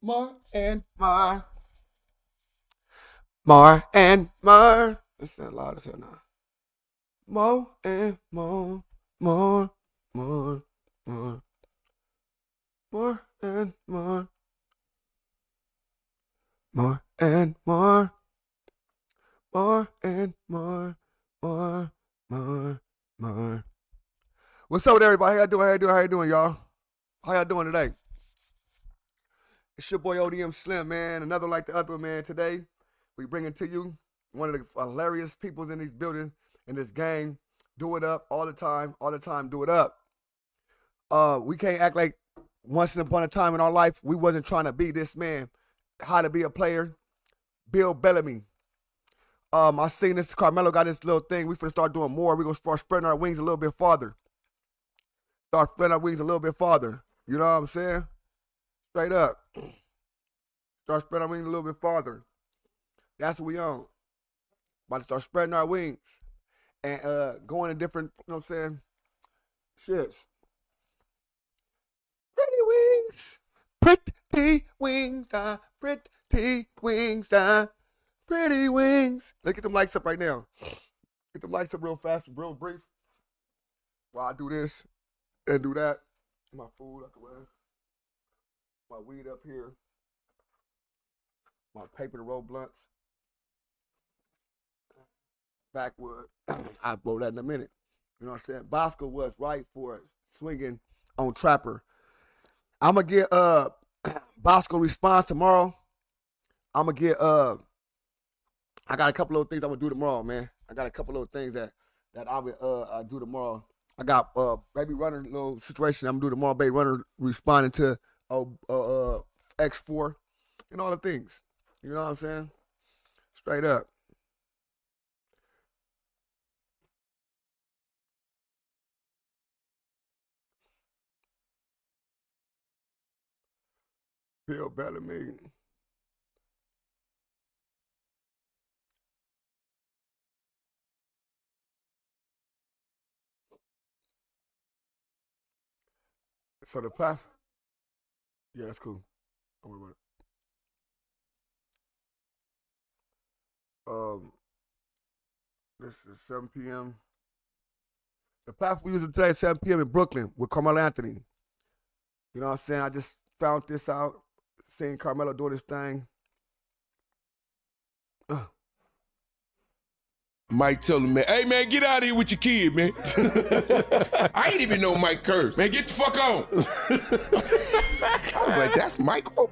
More and more. More and more. It's that loud as hell now. More and more. More and more. More and more. More and more. What's up with everybody? How you doing, y'all? How y'all doing today? It's your boy ODM Slim, man. Another like the other, man. Today, we bringing to you one of the hilarious peoples in this building, in this game. Do it up all the time, do it up. We can't act like once upon a time in our life, we wasn't trying to be this man. How to be a player. Bill Bellamy. I seen this, Carmelo got this little thing. We finna start doing more. We're gonna start spreading our wings a little bit farther. You know what I'm saying? Straight up. Start spreading our wings a little bit farther. That's what we on. About to start spreading our wings. And going to different, you know what I'm saying, shits. Pretty wings. Pretty wings. Pretty wings. Pretty wings. Let's get them lights up right now. Get them lights up real fast, real brief. While I do this and do that. My food out the way. My weed up here. My paper to roll blunts. Backwood. I'll blow that in a minute. You know what I'm saying? Bosco was right for swinging on Trapper. I'm going to get Bosco response tomorrow. I'm going to get, I got a couple of things I'm going to do tomorrow, man. I got a couple of things that I will do tomorrow. I got Baby Runner little situation I'm going to do tomorrow. Baby Runner responding to X4 and all the things. You know what I'm saying? Straight up. Bill Bellamy. So the path. Yeah, that's cool. Don't worry about it. This is 7 p.m. The path we're using today is 7 p.m. in Brooklyn with Carmelo Anthony. You know what I'm saying? I just found this out, seeing Carmelo doing this thing. Mike told him, man, hey, man, get out of here with your kid, man. I ain't even know Mike cursed. Man, get the fuck on. I was like, that's Michael.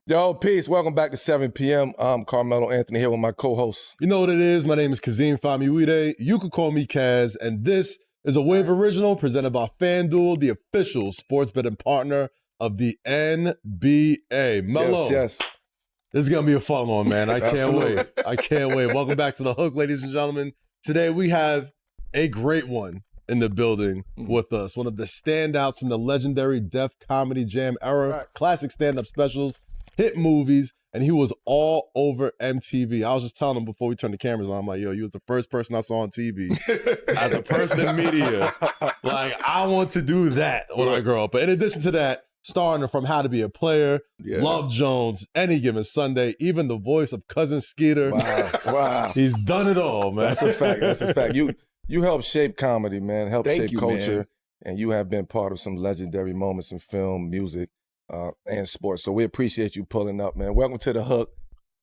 Yo, peace. Welcome back to 7 p.m. I'm Carmelo Anthony here with my co-host. You know what it is. My name is Kazim Famiwide. You could call me Kaz, and this is a Wave Original presented by FanDuel, the official sports betting partner of the NBA. Melo. Yes. This is going to be a fun one, man. I can't wait. I can't wait. Welcome back to The Hook, ladies and gentlemen. Today we have a great one in the building with us. One of the standouts from the legendary Def Comedy Jam era, classic stand-up specials, hit movies, and he was all over MTV. I was just telling him before we turned the cameras on, I'm like, yo, you was the first person I saw on TV as a person in media. Like, I want to do that when I grow up. But in addition to that, starring from How to Be a Player, Love Jones, Any Given Sunday, even the voice of Cousin Skeeter. Wow. He's done it all, man. That's a fact. You help shape comedy, man. Help shape culture. Man. And you have been part of some legendary moments in film, music, and sports. So we appreciate you pulling up, man. Welcome to The Hook,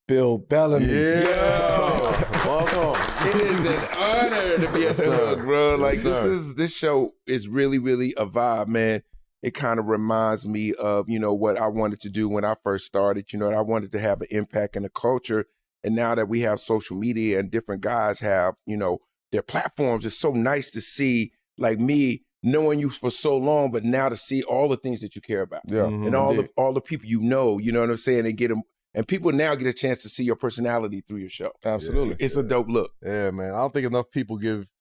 Bill Bellamy. Yeah. Welcome. It is an honor to be at The Hook, bro. Like, this show is really, really a vibe, man. It kind of reminds me of, you know, what I wanted to do when I first started. You know, I wanted to have an impact in the culture. And now that we have social media and different guys have, you know, their platforms, it's so nice to see, like me, knowing you for so long, but now to see all the things that you care about, and all the people you know what I'm saying. They get them, and people now get a chance to see your personality through your show. Absolutely, it's a dope look. Yeah, man. I don't think enough people give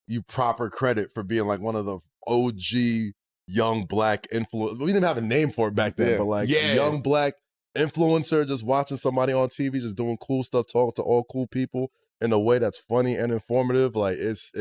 you proper credit for being like one of the OG young black influence. We didn't have a name for it back then, but like young black influencer, just watching somebody on TV, just doing cool stuff, talking to all cool people in a way that's funny and informative. Like it's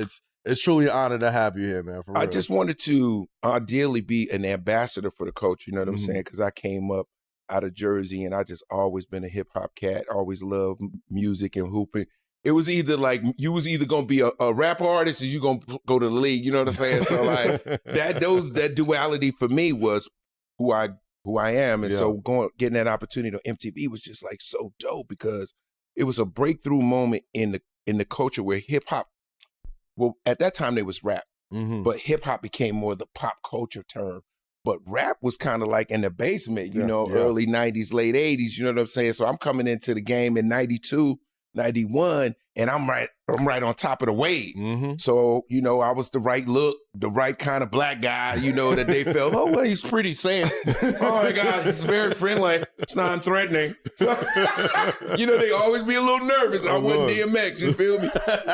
truly an honor to have you here, man. For real. I just wanted to ideally be an ambassador for the culture. You know what I'm saying? Because I came up out of Jersey, and I just always been a hip hop cat. Always loved music and hooping. It was either like you was either gonna be a rap artist or you gonna go to the league. You know what I'm saying? So like that duality for me was who I am, and so getting that opportunity on MTV was just like so dope because it was a breakthrough moment in the culture where hip hop. Well, at that time there was rap, but hip hop became more the pop culture term. But rap was kind of like in the basement, you know, early 90s, late 80s, you know what I'm saying? So I'm coming into the game in 92, 91, and I'm right on top of the wave. So, you know, I was the right look, the right kind of black guy, you know, that they felt, oh, well, he's pretty saying, oh my God, he's very friendly, it's non-threatening. So, you know, they always be a little nervous. I wasn't DMX, you feel me?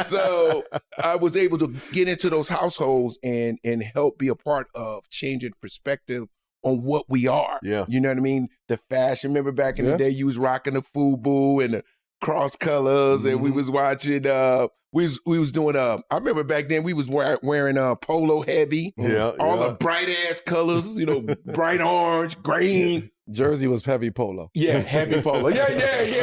So I was able to get into those households and help be a part of changing perspective on what we are. Yeah. You know what I mean? The fashion, remember back in the day, you was rocking the FUBU and the cross colors, and we was watching we was doing I remember back then we was wearing polo heavy, all the bright ass colors, you know, bright orange, green. Jersey was heavy polo. Yeah, heavy polo. Yeah.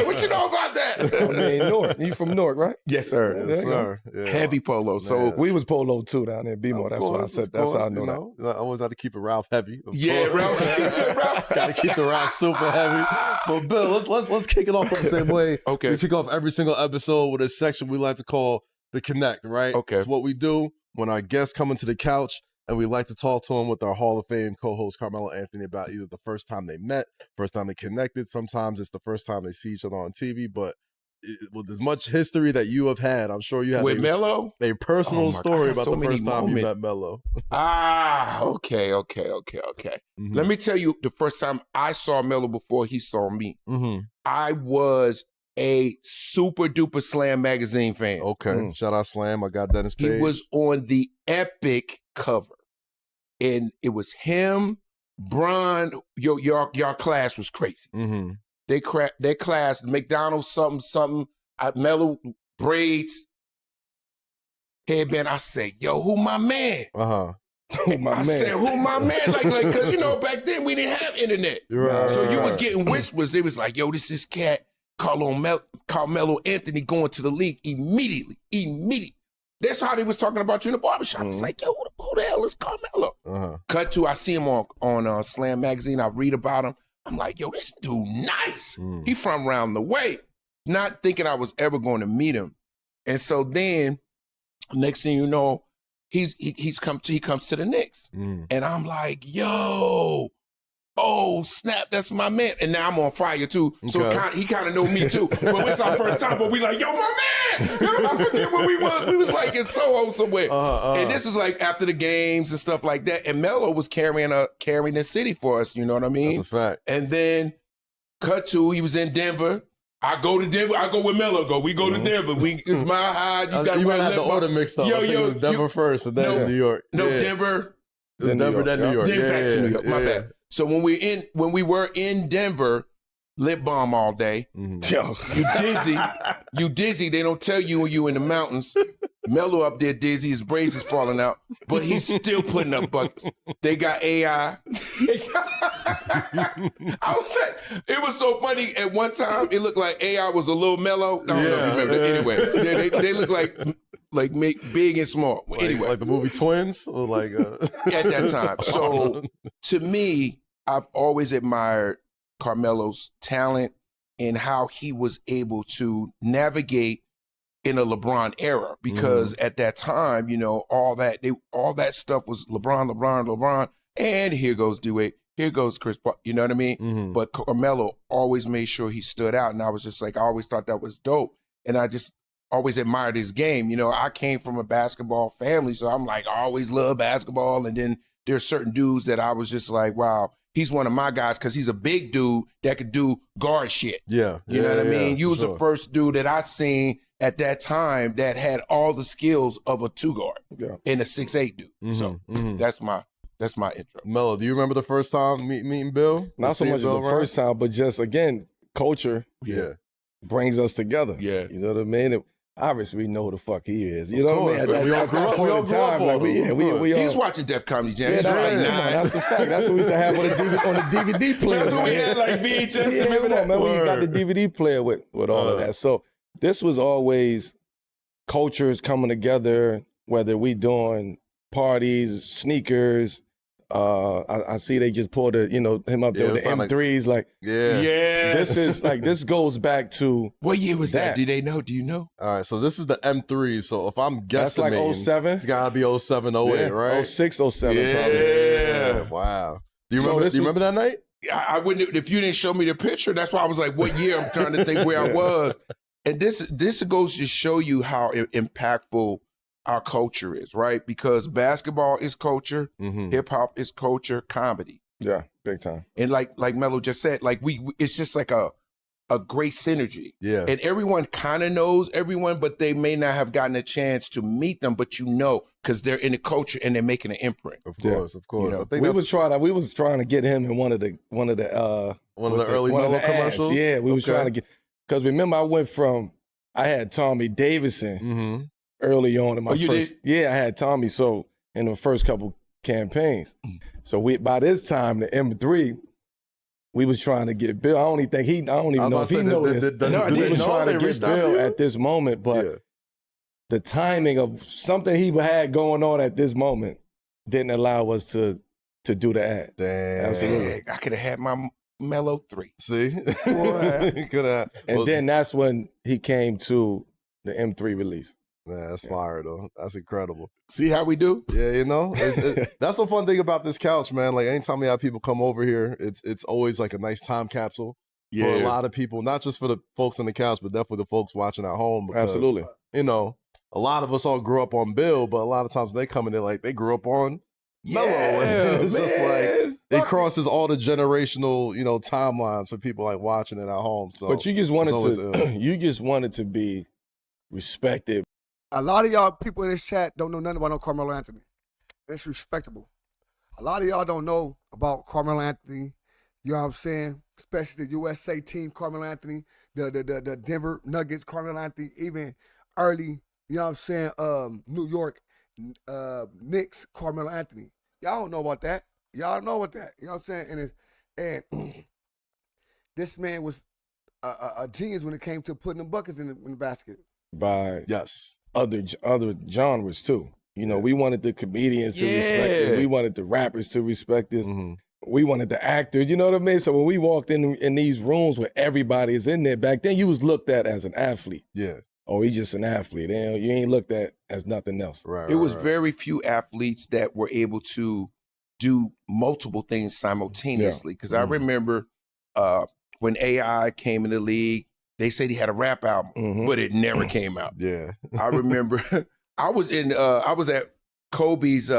What you know about that? I mean, Newark. You from Newark, right? Yes, sir. Yes, sir. Yeah. Heavy polo. So we was polo too down there in B-More. That's why I said that's how I know that. I always had to keep it Ralph heavy. Ralph. Got to keep the Ralph super heavy. But Bill, let's kick it off the same way. Okay. We kick off every single episode with a section we like to call the Connect, right? Okay. It's what we do when our guests come into the couch, and we like to talk to them with our Hall of Fame co-host Carmelo Anthony about either the first time they met, first time they connected. Sometimes it's the first time they see each other on TV, but with as much history that you have had, I'm sure you have with Melo, a personal story about so the first time you met Melo. Okay. Let me tell you the first time I saw Melo before he saw me. I was a super duper Slam magazine fan. Okay. Shout out Slam. I got Dennis Page. He was on the Epic cover. And it was him, Bron, your class was crazy. Their class, McDonald's, something, Melo, braids, headband. I said, yo, who my man? Who my man? Said, who my man? Like, cause you know, back then we didn't have internet. So you was getting whispers. They was like, yo, this is cat, Carmelo Anthony going to the league immediately. That's how they was talking about you in the barbershop. It's like, yo, who the hell is Carmelo? Cut to, I see him on Slam magazine. I read about him. I'm like, yo, this dude nice. He from around the way. Not thinking I was ever going to meet him. And so then, next thing you know, he comes to the Knicks. And I'm like, yo, oh, snap, that's my man. And now I'm on fire, too. So he kind of know me, too. But it's our first time, but we like, yo, my man! I forget where we was. We was like in Soho somewhere. And this is like after the games and stuff like that. And Melo was carrying the city for us, you know what I mean? That's a fact. And then, cut to, he was in Denver. I go to Denver. I go where Melo go. We go to Denver. It's my high. You might have the order mixed up. I think it was Denver first and then New York. No, Denver. It was Denver, then New York. Then back to New York. My bad. So when we were in Denver, lip balm all day. Yo, you dizzy. They don't tell you when you in the mountains. Melo up there dizzy, his braids is falling out, but he's still putting up buckets. They got AI. It was so funny. At one time, it looked like AI was a little Melo. I don't know if you remember. Anyway, they look like big and small. Anyway, like the movie Twins, or like at that time. So to me, I've always admired Carmelo's talent and how he was able to navigate in a LeBron era, because at that time, you know, all that stuff was LeBron, and here goes Dwayne, here goes Chris Paul, you know what I mean? But Carmelo always made sure he stood out, and I was just like, I always thought that was dope, and I just always admired his game. You know, I came from a basketball family, so I'm like, I always loved basketball, and then there's certain dudes that I was just like, wow, he's one of my guys because he's a big dude that could do guard shit. You know what I mean? You was the first dude that I seen at that time that had all the skills of a 2 guard and a 6'8" dude. So that's my That's my intro. Melo, do you remember the first time meeting Bill? Not so much as the first time, but just, again, culture brings us together. Yeah. You know what I mean? Obviously, we know who the fuck he is. You know what I mean? We all grew up on him. We He was watching Def Comedy Jam. Yeah, He's like 9. that's a fact. That's what we used to have on the DVD player. That's what we had, like VHS. Yeah, remember that? man, we got the DVD player with all of that. So this was always cultures coming together, whether we doing parties, sneakers. I see they just pulled him up there with the M3s. This goes back to what year was that? Do they know? Do you know? All right, so this is the M3. So if I'm guessing, that's like 07. It's gotta be 07, 08, right? 06, 07, yeah. probably. Yeah. Wow. Do you remember that night? I wouldn't if you didn't show me the picture. That's why I was like, what year? I'm trying to think where I was. And this goes to show you how impactful our culture is, right? Because basketball is culture, hip hop is culture, comedy. Yeah, big time. And like Melo just said, like it's just like a great synergy. Yeah. And everyone kind of knows everyone, but they may not have gotten a chance to meet them, but because they're in the culture and they're making an imprint. Of course. You know, I think we was trying to get him in one of the early Melo commercials. Yeah, we was trying to get, because remember I had Tommy Davidson early on in my first. Did? Yeah, I had Tommy. So in the first couple campaigns, so by this time the M3. We was trying to get Bill. I don't even know if he knows this. We was trying to get Bill at this moment, but the timing of something he had going on at this moment didn't allow us to do the ad. Damn. Absolutely. I could have had my Melo 3. See? Could have. And then that's when he came to the M3 release. Man, that's fire though. That's incredible. See how we do? Yeah, you know, that's the fun thing about this couch, man. Like anytime we have people come over here, it's always like a nice time capsule for a lot of people, not just for the folks on the couch, but definitely the folks watching at home. Because, absolutely. You know, a lot of us all grew up on Bill, but a lot of times when they come in, they're like, they grew up on Melo. And it's just like, it crosses all the generational, timelines for people like watching it at home. So, but you just wanted to be respected. A lot of y'all people in this chat don't know nothing about no Carmelo Anthony. It's respectable. A lot of y'all don't know about Carmelo Anthony. You know what I'm saying? Especially the USA team, Carmelo Anthony, the Denver Nuggets, Carmelo Anthony, even early, you know what I'm saying, New York Knicks, Carmelo Anthony. Y'all don't know about that. Y'all don't know about that. You know what I'm saying? And this man was a genius when it came to putting the buckets in the basket. By other genres too. You know, we wanted the comedians to respect it. We wanted the rappers to respect this. We wanted the actors, you know what I mean? So when we walked in these rooms where everybody is in there, back then you was looked at as an athlete. Yeah. Oh, he's just an athlete. You ain't looked at as nothing else. Right. It was very few athletes that were able to do multiple things simultaneously. Because I remember when AI came in the league, they said he had a rap album, but it never came out. Yeah. I remember I was at Kobe's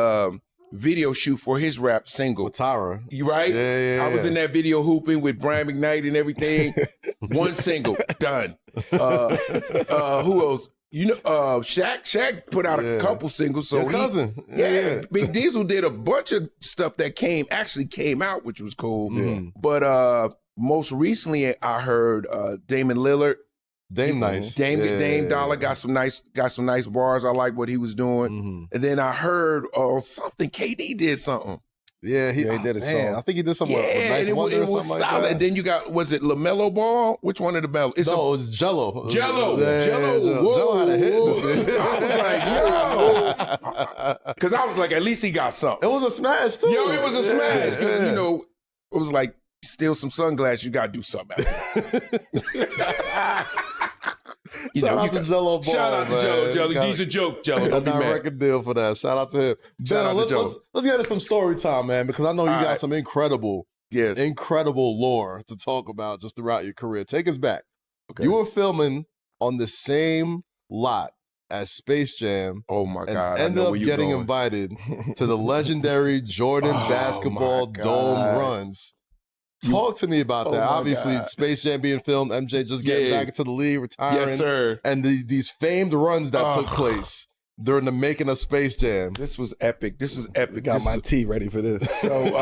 video shoot for his rap single. With Tyra. You right? Yeah. I was in that video hooping with Brian McKnight and everything. One single, done. Who else? You know, Shaq put out a couple singles. So your cousin. Big Diesel did a bunch of stuff that came out, which was cool. But most recently, I heard Damon Lillard. Dame Dollar got some nice bars. I like what he was doing. And then I heard something. KD did something. Yeah, he did a song. I think he did something. And it was solid. Like and then you got, was it LaMelo Ball? Which one of the Melo? It was Jello. Jello. Jello had a hit. I was like, yo. Because I was like, at least he got something. It was a smash too. Yo, it was a smash. Because, it was like, steal some sunglasses, you got to do something. Shout out to Jello Ball. Shout out to Jello. He's a joke, Jello. Don't be mad. Record deal for that. Shout out to him. Let's get into some story time, man, because I know you got some incredible lore to talk about just throughout your career. Take us back. Okay. You were filming on the same lot as Space Jam. Oh my God. And ended up getting invited to the legendary Jordan basketball dome runs. Talk to me about that. Obviously, Space Jam being filmed, MJ just getting back into the league, retiring. Yes, sir. And these famed runs that took place. during the making of Space Jam. This was epic. Got my tea ready for this. So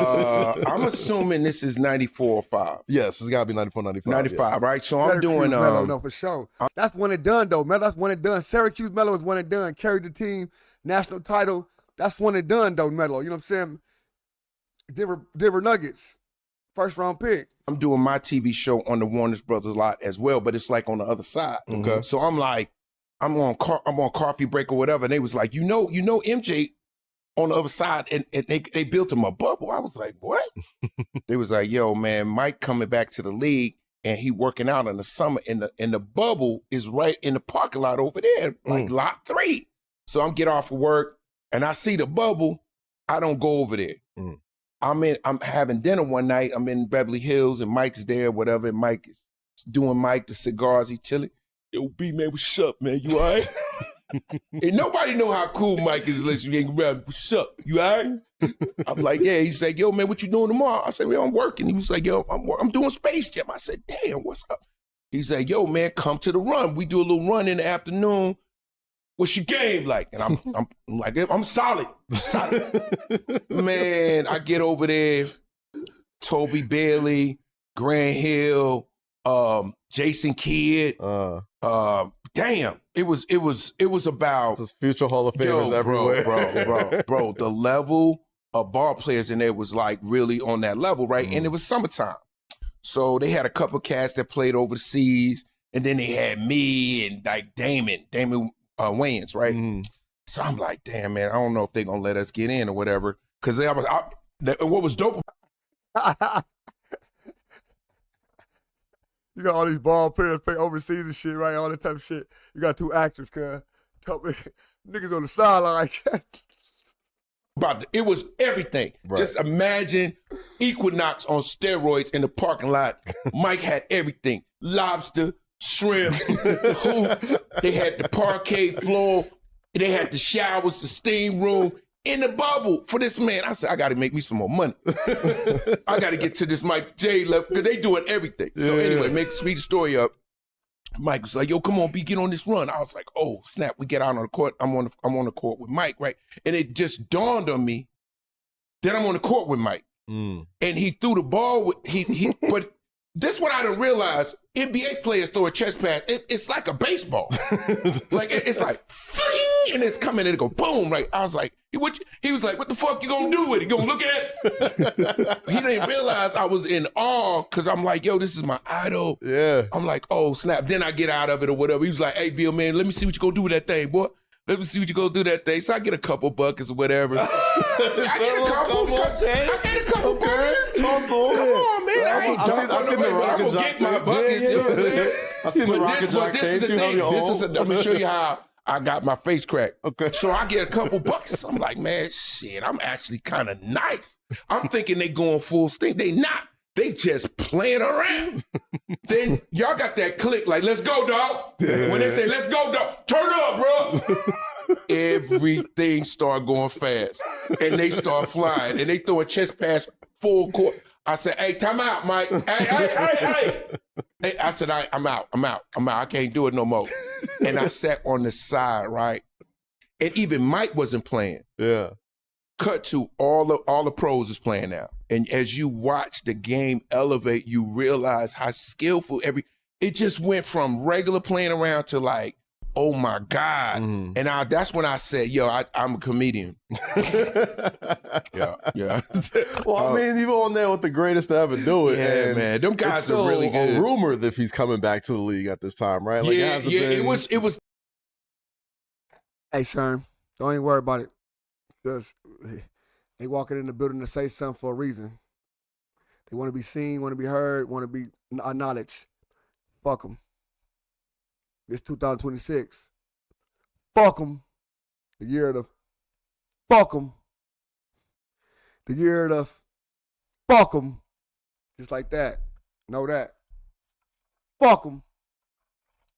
I'm assuming this is 94 or 5. Yes, it's got to be 94, 95. 95, right? So I'm Syracuse doing Melo, no, for sure. That's one and done though, Melo. That's one and done. Syracuse Melo is one and done. Carried the team, national title. That's one and done though, Melo. You know what I'm saying? Denver Nuggets, first round pick. I'm doing my TV show on the Warner Brothers lot as well, but it's like on the other side. Okay. So I'm like, I'm on coffee break or whatever, and they was like, you know, MJ on the other side, and they built him a bubble. I was like, what? They was like, yo, man, Mike coming back to the league, and he working out in the summer, and the bubble is right in the parking lot over there, like lot 3. So I'm get off of work, and I see the bubble. I don't go over there. I'm having dinner one night. I'm in Beverly Hills, and Mike's there, whatever. And Mike is doing the cigars. He chilling. Yo, B, man, what's up, man? You all right? And nobody know how cool Mike is. Listen, you ain't around. What's up? You all right? I'm like, yeah. He's like, yo, man, what you doing tomorrow? I said, well, I'm working. He was like, yo, I'm doing Space Jam. I said, damn, what's up? He's like, yo, man, come to the run. We do a little run in the afternoon. What's your game like? And I'm like, I'm solid. Man, I get over there. Toby Bailey, Grant Hill, Jason Kidd. Damn, it was about This future Hall of Famers everywhere. bro. The level of ball players in there was like really on that level, right? And it was summertime, so they had a couple of cats that played overseas, and then they had me and like Damon Wayans, right? So I'm like, damn, man, I don't know if they're gonna let us get in or whatever. Because what was dope. You got all these ball players play overseas and shit, right? All that type of shit. You got 2 actors, cuz. Niggas on the sideline. It was everything. Right. Just imagine Equinox on steroids in the parking lot. Mike had everything. Lobster, shrimp, hoop. They had the parquet floor. They had the showers, the steam room, in the bubble for this man. I said, I got to make me some more money. I got to get to this Mike J level because they doing everything. So anyway, make speed story up. Mike was like, yo, come on, B, get on this run. I was like, oh, snap. We get out on the court. I'm on the court with Mike, right? And it just dawned on me that I'm on the court with Mike. And he threw the ball with, but this is what I didn't realize. NBA players throw a chest pass. It's like a baseball. Like, it's like, and it's coming and it go boom, right? I was like, he was like, what the fuck you gonna do with it? You gonna look at it? He didn't realize I was in awe because I'm like, yo, this is my idol. Yeah. I'm like, oh, snap. Then I get out of it or whatever. He was like, hey, Bill, man, let me see what you gonna do with that thing, boy. Let me see what you gonna do with that thing. So I get a couple buckets or whatever. I get a couple buckets. Come on, man. I seen the Rocket Jock. I'm gonna get my buckets. You know what I'm saying? I seen the Rocket Jock. This is the thing. I'm gonna show you how I got my face cracked. Okay. So I get a couple buckets. I'm like, man, shit, I'm actually kind of nice. I'm thinking they going full steam. They not. They just playing around. Then y'all got that click like, let's go, dog. Yeah. When they say, let's go, dog, turn up, bro. Everything start going fast. And they start flying. And they throw a chest pass full court. I said, hey, time out, Mike. Hey. I said, I'm out. I can't do it no more. And I sat on the side, right? And even Mike wasn't playing. Yeah. Cut to all the pros is playing now. And as you watch the game elevate, you realize how skillful it just went from regular playing around to like, oh my God. And that's when I said, yo, I'm a comedian. Yeah. Well, I mean, even on there with the greatest to ever do it. Yeah, and man. Them guys it's are really good. A rumor that he's coming back to the league at this time, right? Like, it was. Hey, Sherm, don't even worry about it. Because they walking in the building to say something for a reason. They want to be seen, want to be heard, want to be acknowledged. Fuck them. It's 2026. Fuck them. The year of the fuck them. The year of the fuck them. Just like that. Know that. Fuck them.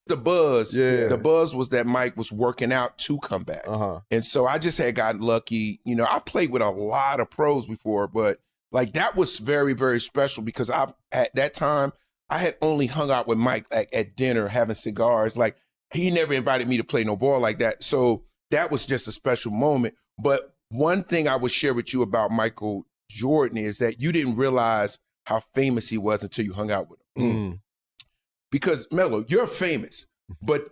The buzz. Yeah. The buzz was that Mike was working out to come back. And so I just had gotten lucky. You know, I played with a lot of pros before, but like that was very, very special because at that time, I had only hung out with Mike like at dinner, having cigars. Like he never invited me to play no ball like that. So that was just a special moment. But one thing I would share with you about Michael Jordan is that you didn't realize how famous he was until you hung out with him. Because Melo, you're famous, but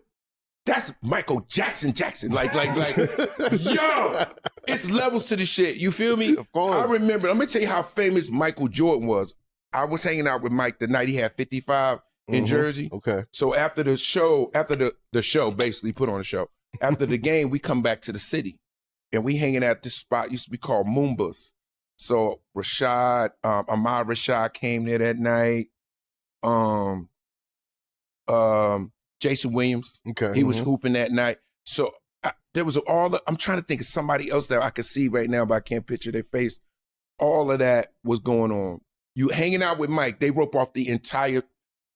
that's Michael Jackson. Like, yo, it's levels to the shit. You feel me? Of course. I remember, let me tell you how famous Michael Jordan was. I was hanging out with Mike the night he had 55 in Jersey. Okay. So after the show, the show, basically put on a show, after the game, we come back to the city and we hanging at this spot used to be called Moomba's. So Ahmad Rashad came there that night. Jason Williams, he was hooping that night. So there was I'm trying to think of somebody else that I could see right now, but I can't picture their face. All of that was going on. You hanging out with Mike, they rope off the entire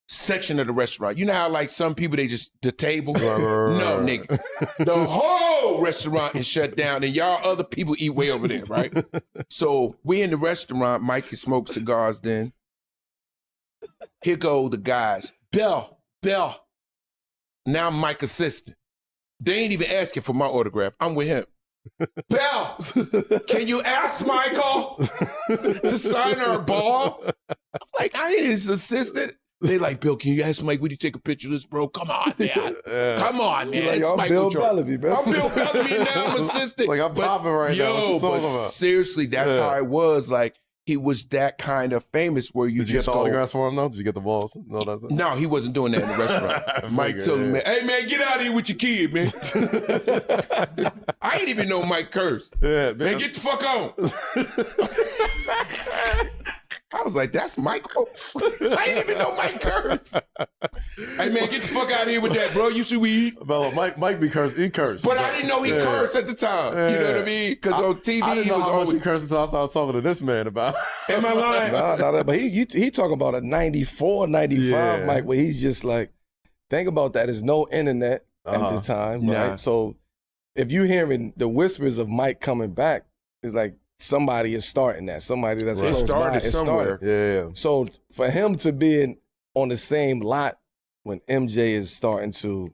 section of the restaurant. You know how like some people, the table? No, nigga. The whole restaurant is shut down and y'all other people eat way over there, right? So we in the restaurant, Mike can smoke cigars then. Here go the guys. Bell. Now I'm Mike's assistant. They ain't even asking for my autograph. I'm with him. Bell, can you ask Michael to sign our ball? I'm like, I ain't his assistant. They like, Bill, can you ask Mike, would you take a picture of this, bro? Come on, man. Come on, man. Like, it's Bill Michael Jordan. Bellamy, man. I'm Bill Bellamy now. I'm assistant. Like, I'm popping right now. What you talking about? Seriously, that's how it was. Like, he was that kind of famous where you Did you just get go. autographs for him, though? Did you get the balls? No, that's not. No, he wasn't doing that in the restaurant. Mike told me, hey, man, get out of here with your kid, man. I didn't even know Mike cursed. Yeah, man, get the fuck on. I was like, that's Michael? I didn't even know Mike cursed. Hey, man, get the fuck out of here with that, bro. You see we eat? Well, Mike be cursed. He cursed. But I didn't know he cursed at the time. Yeah. You know what I mean? Because on TV, I didn't he know was how always... much he cursed until I started talking to this man about. Am I lying? Nah, but he talking about a 94, 95, Mike, where he's just like, think about that. There's no internet at the time, right? Nah. So if you hearing the whispers of Mike coming back, it's like somebody is starting that. Somebody that's close by is somewhere. starting. Yeah. So for him to be on the same lot when MJ is starting to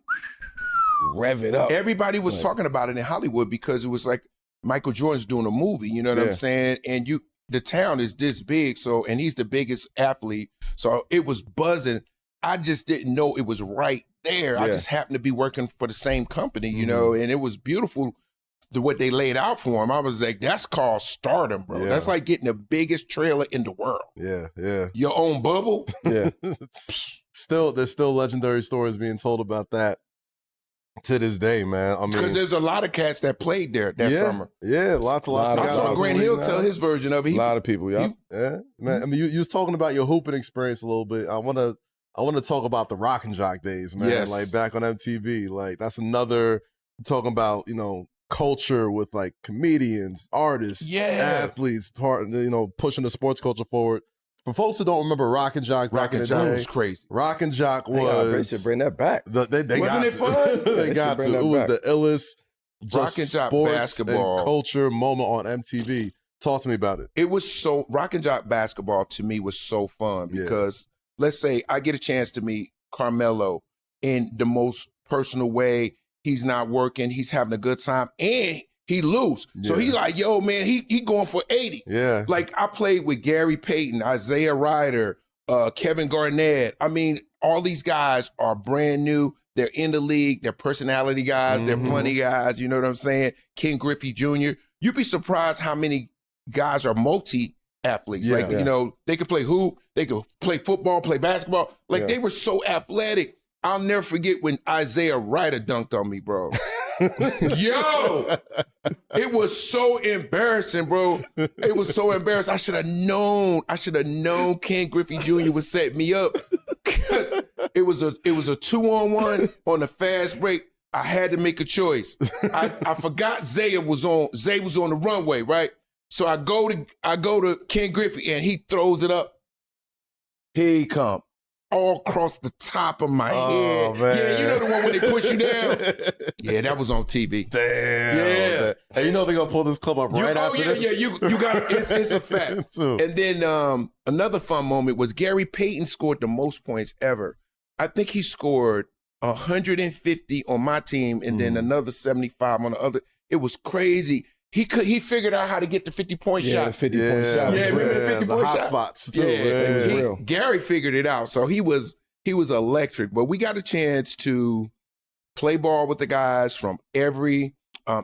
rev it up. Everybody was talking about it in Hollywood because it was like Michael Jordan's doing a movie, you know what I'm saying? And the town is this big, and he's the biggest athlete. So it was buzzing. I just didn't know it was right there. I just happened to be working for the same company, you know, and it was beautiful what they laid out for him. I was like, that's called stardom, bro. Yeah. That's like getting the biggest trailer in the world. Yeah. Your own bubble. Yeah. There's still legendary stories being told about that to this day, man. I mean, Because there's a lot of cats that played there that summer. Yeah, lots of I guys. saw Grant Hill tell his version of it. A lot of people, Yeah, man. I mean, you was talking about your hooping experience a little bit. I want to talk about the Rock and Jock days, man. Yes. Like back on MTV. Like that's another talking about, culture with like comedians, artists, athletes, pushing the sports culture forward. For folks who don't remember Rock and Jock back in the day, was crazy. Rock and Jock They was should bring that back. they Wasn't got it to. fun? They got to. It was the illest Rock and Jock sports basketball and culture moment on MTV. Talk to me about it. It was so Rock and Jock basketball to me was so fun because let's say I get a chance to meet Carmelo in the most personal way. He's not working. He's having a good time, and he lose. So he's like, yo, man, he going for 80. Yeah. Like I played with Gary Payton, Isaiah Ryder, Kevin Garnett. I mean, all these guys are brand new. They're in the league. They're personality guys. They're funny guys. You know what I'm saying? Ken Griffey Jr. You'd be surprised how many guys are multi-athletes. Yeah. Like, they could play hoop. They could play football, play basketball. Like, they were so athletic. I'll never forget when Isaiah Ryder dunked on me, bro. Yo, it was so embarrassing, bro. It was so embarrassing. I should have known Ken Griffey Jr. would set me up because it was a 2-on-1 on the fast break. I had to make a choice. I forgot Zay was on the runway, right? So I go to Ken Griffey and he throws it up. Here he come. All across the top of my head. Man. Yeah, you know the one where they push you down? Yeah, that was on TV. Damn. Yeah. Hey, they're going to pull this clip up right after this? Yeah, you got it. It's a fact. And then another fun moment was Gary Payton scored the most points ever. I think he scored 150 on my team, and then another 75 on the other. It was crazy. He figured out how to get the 50-point shot. 50-point shot. Yeah, remember the 50-point hot shot? spots too. Yeah, was real. Gary figured it out, so he was electric. But we got a chance to play ball with the guys from every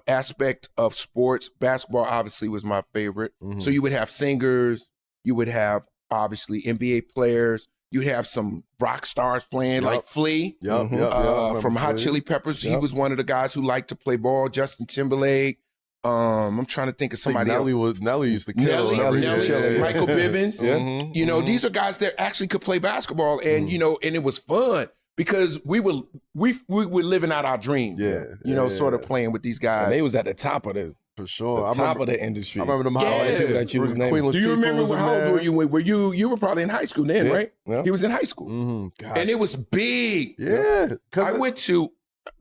aspect of sports. Basketball obviously was my favorite. So you would have singers, you would have obviously NBA players, you'd have some rock stars playing like Flea from Hot Chili Peppers. He was one of the guys who liked to play ball. Justin Timberlake. I'm trying to think of somebody else. Nelly used to kill. Nelly, Michael Bivins. You know, these are guys that actually could play basketball, and you know, and it was fun because we were living out our dreams. Sort of playing with these guys. And they was at the top of the for sure. top of the industry. I remember them highlights that you was naming. Do you remember how old were you? You were probably in high school then, right? Yeah. He was in high school, and it was big. Yeah, I went to.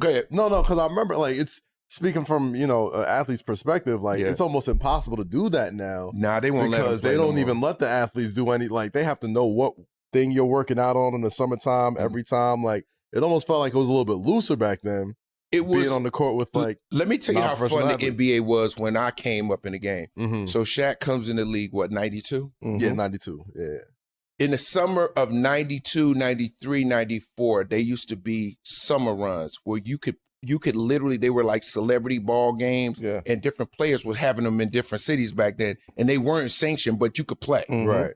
Go ahead. No, because I remember it's. Speaking from, an athlete's perspective, it's almost impossible to do that now. Nah, they won't because they don't even let the athletes do any, they have to know what thing you're working out on in the summertime every time. Like, it almost felt like it was a little bit looser back then. It was being on the court with Let me tell you how fun the athletes. NBA was when I came up in the game. So Shaq comes in the league, 92? Yeah, 92, yeah. In the summer of 92, 93, 94, they used to be summer runs where you could literally, they were like celebrity ball games, and different players were having them in different cities back then, and they weren't sanctioned, but you could play. Right.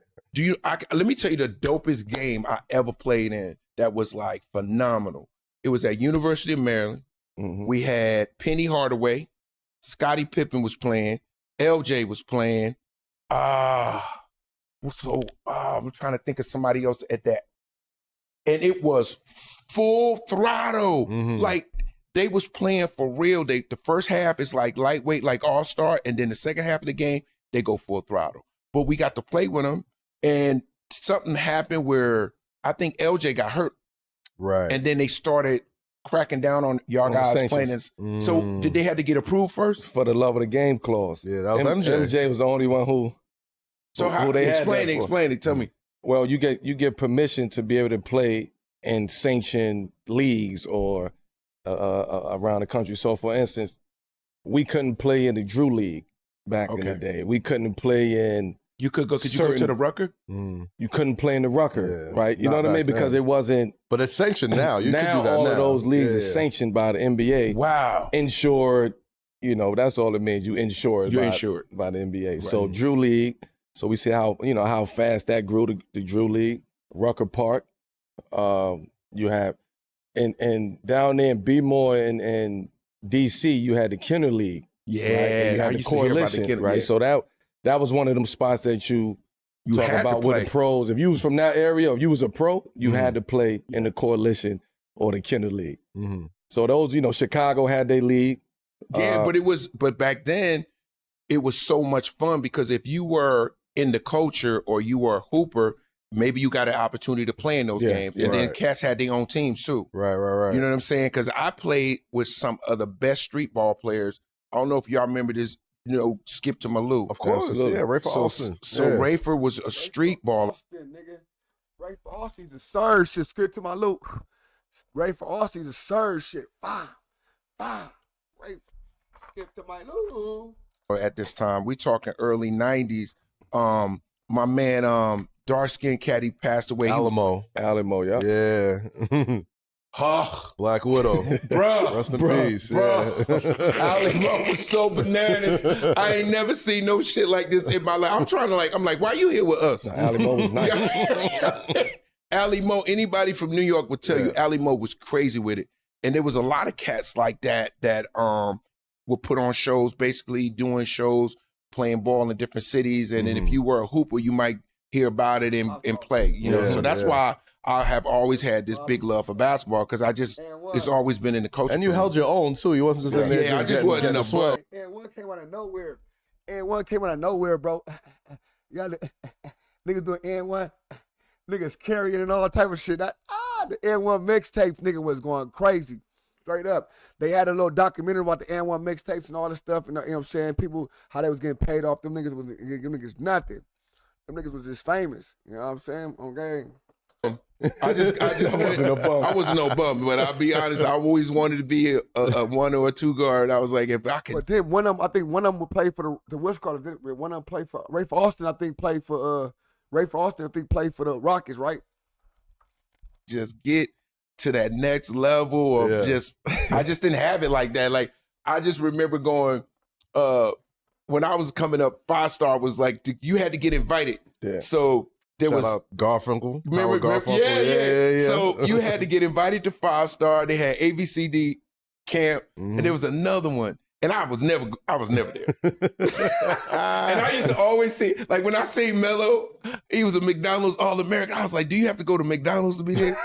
Let me tell you the dopest game I ever played in that was like phenomenal. It was at University of Maryland. We had Penny Hardaway, Scottie Pippen was playing, LJ was playing. I'm trying to think of somebody else at that. And it was full throttle. Like, they was playing for real. The first half is like lightweight, like all-star, and then the second half of the game, they go full throttle. But we got to play with them, and something happened where I think LJ got hurt. Right. And then they started cracking down on y'all guys playing. So did they have to get approved first? For the love of the game clause. Yeah, that was MJ. MJ was the only one who they explain it. Tell me. Well, you get permission to be able to play in sanctioned leagues or around the country. So, for instance, we couldn't play in the Drew League back in the day. We couldn't play in. You could go. Could you go to the Rucker? You couldn't play in the Rucker, right? You know what I mean? Because it wasn't. But it's sanctioned now. You now can do that all now. of those leagues are sanctioned by the NBA. Wow. Insured. That's all it means. You insured. You're insured by the NBA. Right. So Drew League. So we see how fast that grew. The Drew League, Rucker Park. You have. And down there in B-More and DC, you had the Kenner League. Yeah, right? You had the coalition, right? So that was one of them spots that you talk about with the pros. If you was from that area, or if you was a pro, you had to play in the coalition or the Kenner League. So those, Chicago had their league. Yeah, but back then, it was so much fun because if you were in the culture or you were a hooper, maybe you got an opportunity to play in those games. And then cats had their own teams too. Right. You know what I'm saying? Because I played with some of the best street ball players. I don't know if y'all remember this, Skip to Malou. Of course, Rafer Austin. So Rafer was a street baller. Rafer Austin's a surge shit. Skip to Malou. Rafer Austin's a surge shit. Rafer. Skip to Malou. At this time, we talking early 90s. My man, dark-skinned cat, he passed away. Alamo, yeah. Yeah. Black Widow. Bruh. Rest in peace. Bruh. Alamo was so bananas. I ain't never seen no shit like this in my life. I'm like, why you here with us? Alamo was nice. Alamo, anybody from New York would tell you Alamo was crazy with it. And there was a lot of cats like that would put on shows, basically doing shows, playing ball in different cities. And then if you were a hooper, you might hear about it and play, So that's why I have always had this big love for basketball because it's always been in the culture. And you held your own too. You wasn't just in there. Yeah, I just wasn't in a sweat. And one came out of nowhere. And one came out of nowhere, bro. Y'all niggas doing N1, niggas carrying and all type of shit. The N1 mixtape nigga was going crazy. Straight up. They had a little documentary about the N1 mixtapes and all this stuff. And you know what I'm saying? People, how they was getting paid off. Them niggas was nothing. Them niggas was just famous. You know what I'm saying? Okay. I wasn't a bum. I wasn't no bum, but I'll be honest. I always wanted to be a 1 or a 2 guard. I was like, if I could. But then I think one of them would play for the West Coast. One of them played for Rafe Austin. I think played for Rafe Austin. I think played for the Rockets, right? Just get to that next level of I just didn't have it like that. Like I just remember going when I was coming up, 5-star was like you had to get invited. Yeah. So there Shout was out Garfunkel. Remember Garfunkel? Yeah. So you had to get invited to 5-star. They had ABCD camp, and there was another one. And I was never there. And I used to always see, like when I say Melo, he was a McDonald's All-American. I was like, do you have to go to McDonald's to be there?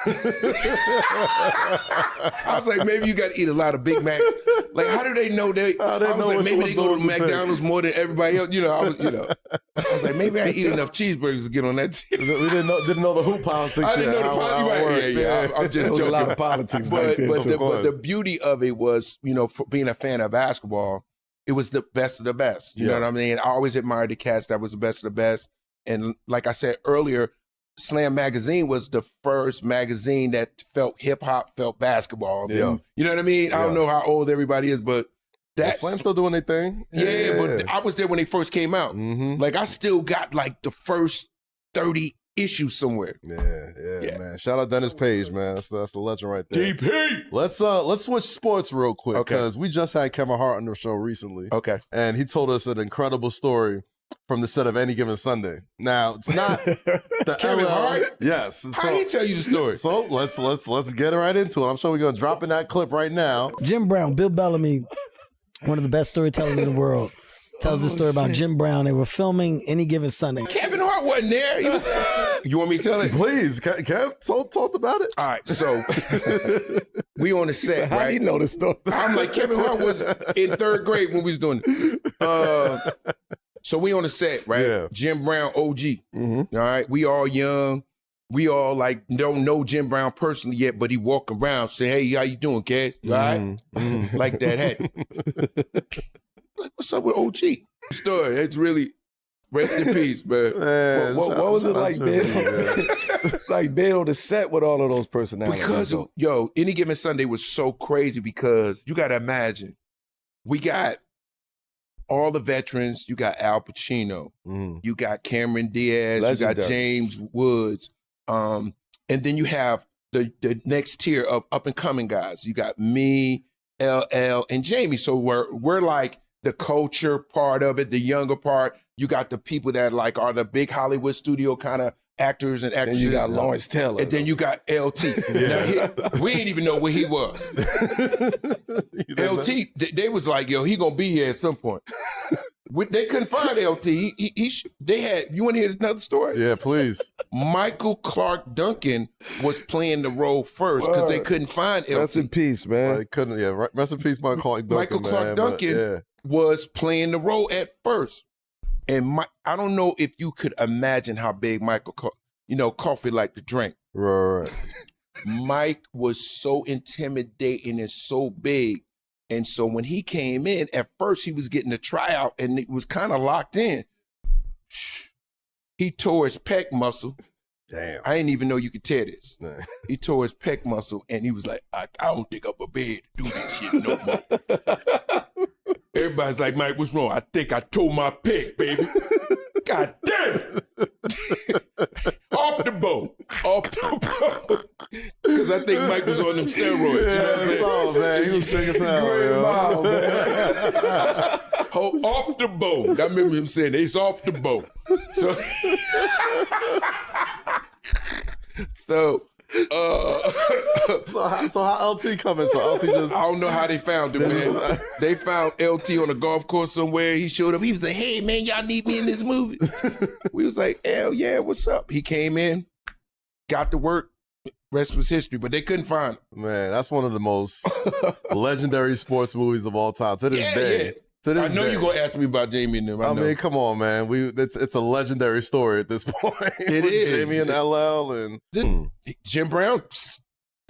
I was like, maybe you got to eat a lot of Big Macs. Like, how do they know I was like, maybe they go to McDonald's more than everybody else. I was like, maybe I eat enough cheeseburgers to get on that team. We didn't know the hoop politics. I didn't know the politics. Yeah. I'm just joking. A lot of politics but the beauty of it was, for being a fan of basketball, it was the best of the best. You know what I mean? I always admired the cast that was the best of the best. And like I said earlier, Slam Magazine was the first magazine that felt hip-hop, felt basketball. You know what I mean? I don't know how old everybody is, but that's... Slam still doing their thing? Yeah, but I was there when they first came out. Like, I still got, like, the first 30 issues somewhere. Yeah, man. Shout out Dennis Page, man. That's the legend right there. DP! Let's switch sports real quick, because we just had Kevin Hart on the show recently. Okay. And he told us an incredible story from the set of Any Given Sunday. Now, it's not the Kevin Hart? Yes. How did he tell you the story? So let's get right into it. I'm sure we're gonna drop in that clip right now. Jim Brown, Bill Bellamy, one of the best storytellers in the world, tells the story about Jim Brown. They were filming Any Given Sunday. Kevin Hart wasn't there. He was. You want me to tell it? Please, Kev, talked about it. All right, so we on the set, right? How do you know the story? I'm like, Kevin Hart was in 3rd grade when we was doing it. So we on the set, right? Yeah. Jim Brown, OG. All right, we all young. We all like don't know Jim Brown personally yet, but he walk around, say, "Hey, how you doing, kid? You all right?" Like that hat. Like, what's up with OG? Story. It's really rest in peace, man. What was it like being like being on the set with all of those personalities? Because Any Given Sunday was so crazy because you got to imagine, we got all the veterans. You got Al Pacino, you got Cameron Diaz, Legendary. You got James Woods, and then you have the next tier of up and coming guys. You got me, LL, and Jamie. So we're like the culture part of it, the younger part. You got the people that like are the big Hollywood studio kind of actors and actresses. And you got Lawrence Taylor. And then you got LT. Now, we didn't even know where he was. LT, they was like, yo, he gonna be here at some point. They couldn't find LT. They had, you want to hear another story? Yeah, please. Michael Clark Duncan was playing the role first because they couldn't find LT. Rest in peace, man. They couldn't, rest in peace, Michael Clark Duncan. Michael Clark Duncan was playing the role at first. And I don't know if you could imagine how big Michael, coffee like to drink. Right. Mike was so intimidating and so big. And so when he came in, at first he was getting a tryout and it was kind of locked in. He tore his pec muscle. Damn. I didn't even know you could tear this. He tore his pec muscle and he was like, I don't think I'm prepared to do this shit no more. Everybody's like, Mike, what's wrong? I think I tore my pec, baby. God damn it. Off the boat. Because I think Mike was on them steroids. Man. He was big as hell. Off the boat. I remember him saying, it's off the boat. So how LT coming? So LT just... I don't know how they found him, man. They found LT on a golf course somewhere. He showed up. He was like, hey, man, y'all need me in this movie. We was like, hell yeah, what's up? He came in, got to work. Rest was history, but they couldn't find him. Man, that's one of the most legendary sports movies of all time. To this day. Yeah. I know you're going to ask me about Jamie and them. I mean, come on, man. It's a legendary story at this point. It is. Jamie and LL and... Jim Brown,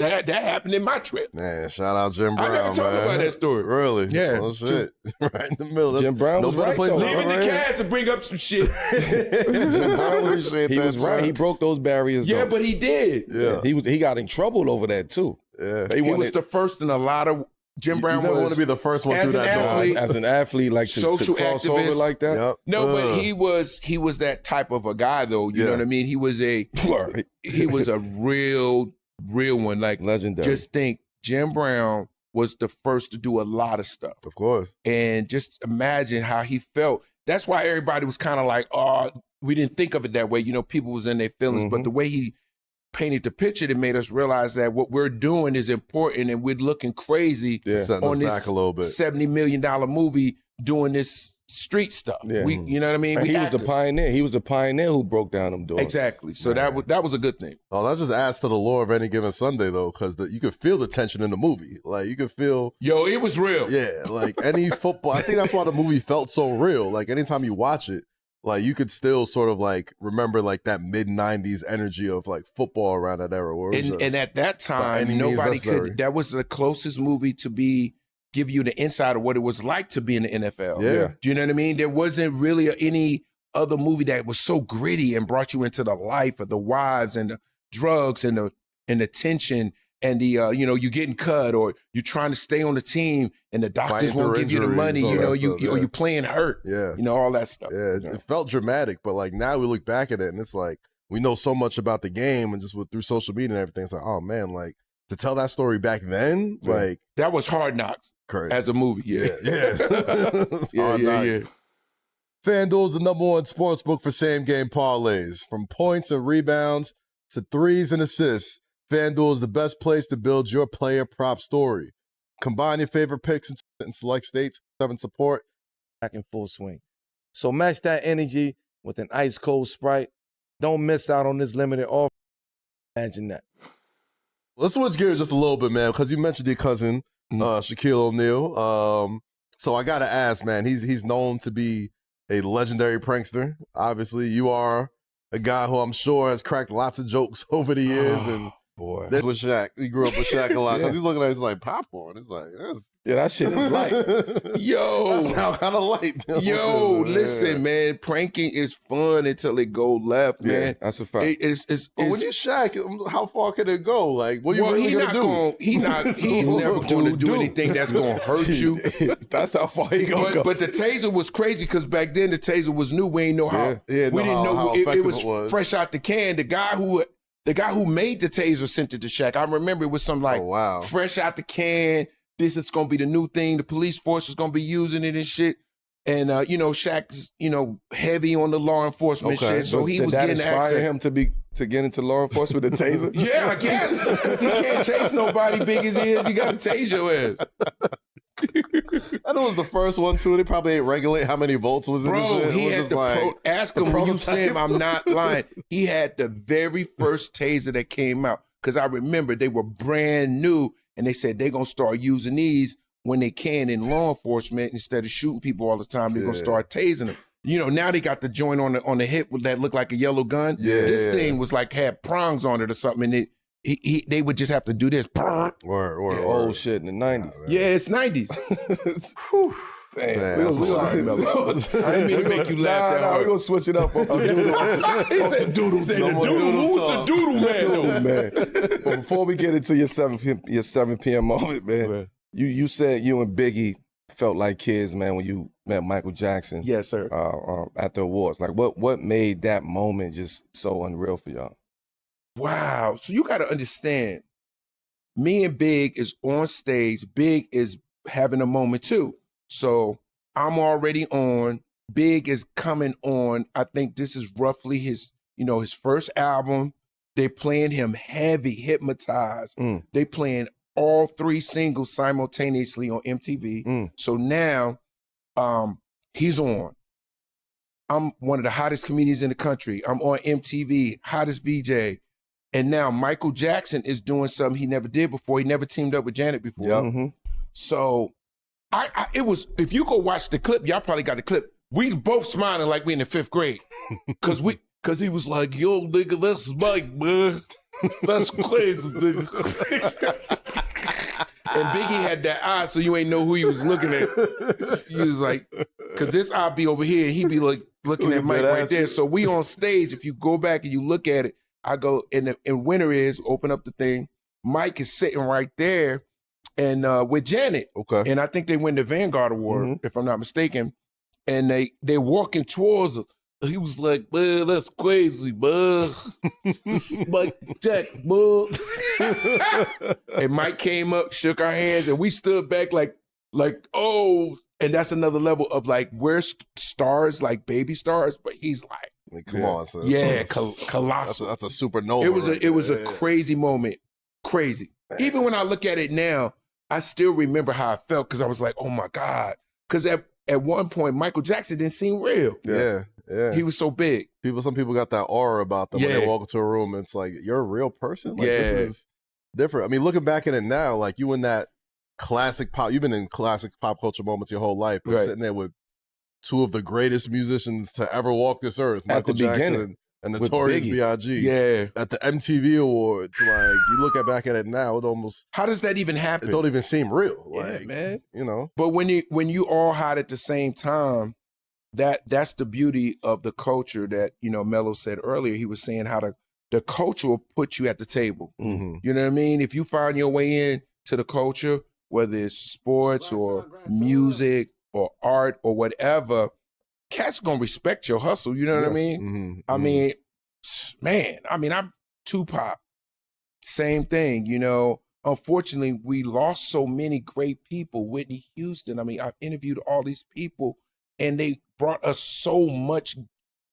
That happened in my trip. Man, shout out Jim Brown, I never told man. about that story. Really? Yeah. Oh, shit. Right in the middle. Jim Brown was right, though. Leave it to Cass to bring up some shit. Jim Brown appreciate He that. was right. He broke those barriers. Yeah, though. but he did. Yeah. He got in trouble over that too. Yeah. He was the first in a lot of. Jim Brown you never was want to be the first one as through an that athlete, door. As an athlete, like to social cross over activist. like that. Yep. No, but he was that type of a guy though. You know what I mean? He was a real one. Like Legendary. Just think, Jim Brown was the first to do a lot of stuff. Of course. And just imagine how he felt. That's why everybody was kind of like, oh, we didn't think of it that way. You know, people was in their feelings. But the way he painted the picture, that made us realize that what we're doing is important and we're looking crazy Setting on us this back a little bit. $70 million movie doing this street stuff. Yeah. You know what I mean? And he was actors. the pioneer. He was the pioneer who broke down them doors. Exactly. So that was a good thing. Oh, that just adds to the lore of Any Given Sunday, though, because you could feel the tension in the movie. Like, you could feel... Yo, it was real. Yeah, like any football... I think that's why the movie felt so real. Like, anytime you watch it, like, you could still sort of, like, remember, like, that mid-90s energy of, like, football around that era. Where it was And at that time, nobody could... That was the closest movie to give you the insight of what it was like to be in the NFL. Yeah. Do you know what I mean? There wasn't really any other movie that was so gritty and brought you into the life of the wives and the drugs and the tension and the you getting cut or you're trying to stay on the team and the doctors won't give you the money. You know, you playing hurt. Yeah. You know, all that stuff. Yeah, it felt dramatic, but like now we look back at it and it's like we know so much about the game and just through social media and everything. It's like, oh man, like to tell that story back then, like that was Hard Knocks. Crazy. As a movie, yeah. Yeah. FanDuel's the #1 sports book for same-game parlays. From points and rebounds to threes and assists, FanDuel is the best place to build your player prop story. Combine your favorite picks in select states, 7 support. Back in full swing. So match that energy with an ice-cold Sprite. Don't miss out on this limited offer. Imagine that. Let's switch gears just a little bit, man, because you mentioned your cousin, Shaquille O'Neal. So I gotta ask, man, he's known to be a legendary prankster. Obviously, you are a guy who I'm sure has cracked lots of jokes over the years. And boy, that's with Shaq. He grew up with Shaq a lot because he's looking at it, he's like popcorn. It's like, that shit is light. Yo, that sound kind of light. Yo, listen, man, pranking is fun until it go left, man. That's a fact. But when you Shaq, how far can it go? Like, what are you really gonna do? He's never going to do anything that's going to hurt you. That's how far he gonna go. But the taser was crazy because back then the taser was new. We ain't know how. We didn't know how it was fresh out the can. The guy who made the taser sent it to Shaq. I remember it was some like fresh out the can. This is going to be the new thing. The police force is going to be using it and shit. And, Shaq's, heavy on the law enforcement shit. So he was getting access. Did that inspire him to get into law enforcement with a taser? Yeah, I guess. Because he can't chase nobody big as he is. He got to tase your ass. I know it was the first one, too. They probably ain't regulate how many volts was in the shit. Bro, he had to ask him when you said, I'm not lying. He had the very first taser that came out. Because I remember they were brand new. And they said they're going to start using these when they can in law enforcement. Instead of shooting people all the time, they're going to start tasing them. Now they got the joint on the hip that looked like a yellow gun. Yeah. This thing was like had prongs on it or something. And they would just have to do this. Old shit in the 90s. Yeah, it's 90s. Man, I didn't mean to make you laugh that hard. We're going to switch it up. He said doodle. Who's the doodle man? But before we get into your 7 p.m. moment, man, you said you and Biggie felt like kids, man, when you met Michael Jackson. Yes, sir. At the awards. Like, what made that moment just so unreal for y'all? Wow. So you got to understand, me and Big is on stage. Big is having a moment too. So I'm already on. Big is coming on. I think this is roughly his first album. They're playing him heavy, hypnotized. They playing all 3 singles simultaneously on MTV. So now he's on. I'm one of the hottest comedians in the country. I'm on MTV, hottest VJ. And now Michael Jackson is doing something he never did before. He never teamed up with Janet before. Yep. So it was, if you go watch the clip, y'all probably got the clip. We both smiling like we in the 5th grade. Cause he was like, yo, nigga, that's Mike, man. That's crazy, nigga. And Biggie had that eye, so you ain't know who he was looking at. He was like, because this eye be over here, and he be like looking at Mike right there. So we on stage, if you go back and you look at it, I go, and winter is, open up the thing, Mike is sitting right there, and with Janet. Okay. And I think they win the Vanguard Award, if I'm not mistaken. And they walking towards her. He was like, "Man, that's crazy, bud. This is Mike Jack, bud." And Mike came up, shook our hands, and we stood back like, oh. And that's another level of like, we're stars, like baby stars, but he's like, Come on, son. Yeah, colossal. That's a supernova. It was a crazy moment. Crazy. Even when I look at it now, I still remember how I felt because I was like, oh my God. Because at one point, Michael Jackson didn't seem real. Yeah. He was so big. Some people got that aura about them when they walk into a room and it's like, you're a real person? Like, this is different. I mean, looking back at it now, like you in that classic pop, you've been in classic pop culture moments your whole life, but sitting there with two of the greatest musicians to ever walk this earth, Michael Jackson and Notorious B.I.G. Yeah. At the MTV Awards, like you look back at it now, it almost, how does that even happen? It don't even seem real. Like, man. You know. But when you all hot at the same time, that's the beauty of the culture that, Melo said earlier. He was saying how the culture will put you at the table. Mm-hmm. You know what I mean? If you find your way in to the culture, whether it's sports or music or art or whatever, cats gonna respect your hustle. You know what I mean? Mm-hmm. I mean, man, I'm Tupac. Same thing, Unfortunately, we lost so many great people. Whitney Houston. I mean, I've interviewed all these people, and they brought us so much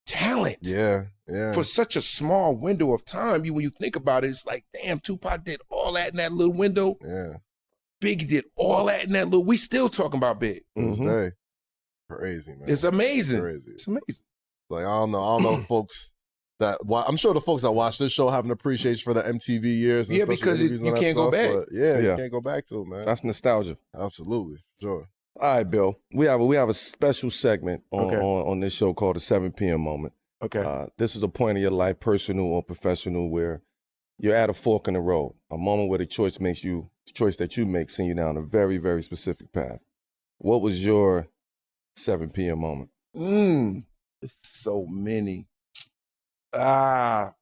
talent. Yeah. For such a small window of time. When you think about it, it's like, damn, Tupac did all that in that little window. Yeah. Biggie did all that in that little. We still talking about Big. Mm-hmm. Crazy, man. It's amazing. Crazy. It's amazing. Like, I don't know folks that, I'm sure the folks that watch this show have an appreciation for the MTV years. And because you can't go back. You can't go back to it, man. That's nostalgia. Absolutely. Sure. All right, Bill. We have a special segment on this show called the 7 p.m. moment. Okay. This is a point in your life, personal or professional, where you're at a fork in the road, a moment where the choice that you make send you down a very, very specific path. What was your 7 p.m. moment? It's so many. Well,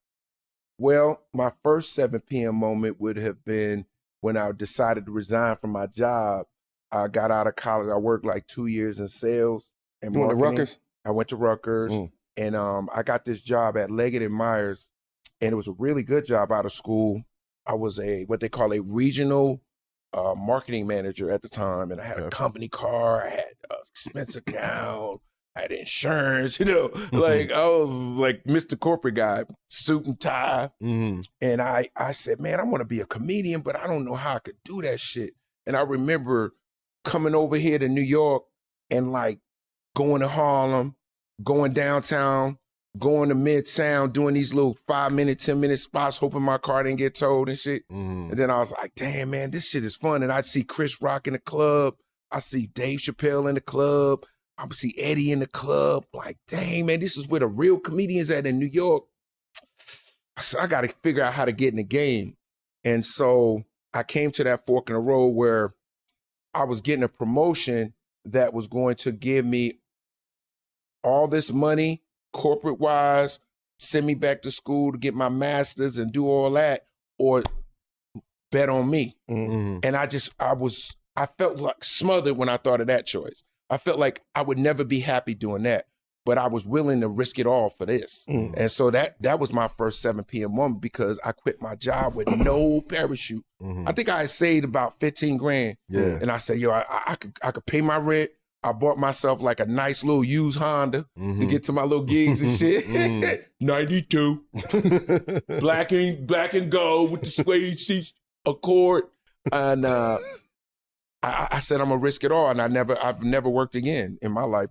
my first 7 p.m. moment would have been when I decided to resign from my job. I got out of college. I worked like 2 years in sales and marketing. You went to Rutgers? I went to Rutgers, and I got this job at Leggett & Myers, and it was a really good job out of school. I was what they call a regional marketing manager at the time, and I had a company car, I had an expense account, I had insurance, like I was like Mr. Corporate guy, suit and tie. Mm-hmm. And I said, man, I want to be a comedian, but I don't know how I could do that shit. And I remember coming over here to New York and like going to Harlem, going downtown, going to Mid-Sound, doing these little 5-minute, 10-minute spots, hoping my car didn't get towed and shit. Mm-hmm. And then I was like, damn, man, this shit is fun. And I'd see Chris Rock in the club. I see Dave Chappelle in the club. I would see Eddie in the club. Like, dang, man, this is where the real comedians at in New York. I said, I got to figure out how to get in the game. And so I came to that fork in the road where I was getting a promotion that was going to give me all this money, corporate-wise, send me back to school to get my master's and do all that, or bet on me. Mm-hmm. And I felt like smothered when I thought of that choice. I felt like I would never be happy doing that, but I was willing to risk it all for this. Mm-hmm. And so that was my first 7 p.m. moment because I quit my job with no parachute. Mm-hmm. I think I had saved about 15 grand. Yeah. And I said, yo, I could pay my rent. I bought myself like a nice little used Honda to get to my little gigs and shit. 92. black and gold with the suede seats, Accord. And I said, I'm gonna risk it all. And I've never worked again in my life.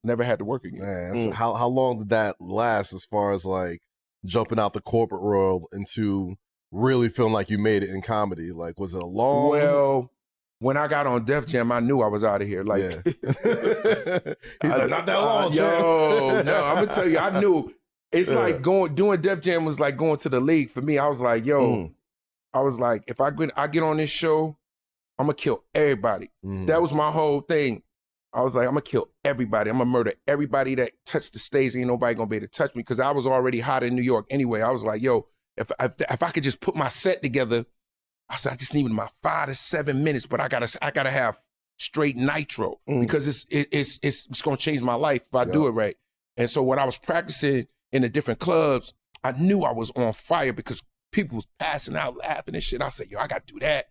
Never had to work again. Man, so how long did that last as far as like jumping out the corporate world into really feeling like you made it in comedy? Like, was it a long? Well, when I got on Def Jam, I knew I was out of here. Like, He's like, not that long, yo, no, I'm gonna tell you, I knew It's like doing Def Jam was like going to the league for me. I was like, yo, I was like, if I get on this show, I'm gonna kill everybody. That was my whole thing. I was like, I'm gonna kill everybody. I'm gonna murder everybody that touched the stage. Ain't nobody gonna be able to touch me because I was already hot in New York anyway. I was like, yo, if I could just put my set together, I said I just need my 5 to 7 minutes, but I gotta have straight nitro because it's gonna change my life if I do it right. And so when I was practicing in the different clubs, I knew I was on fire because people was passing out laughing and shit. I said, yo, I gotta do that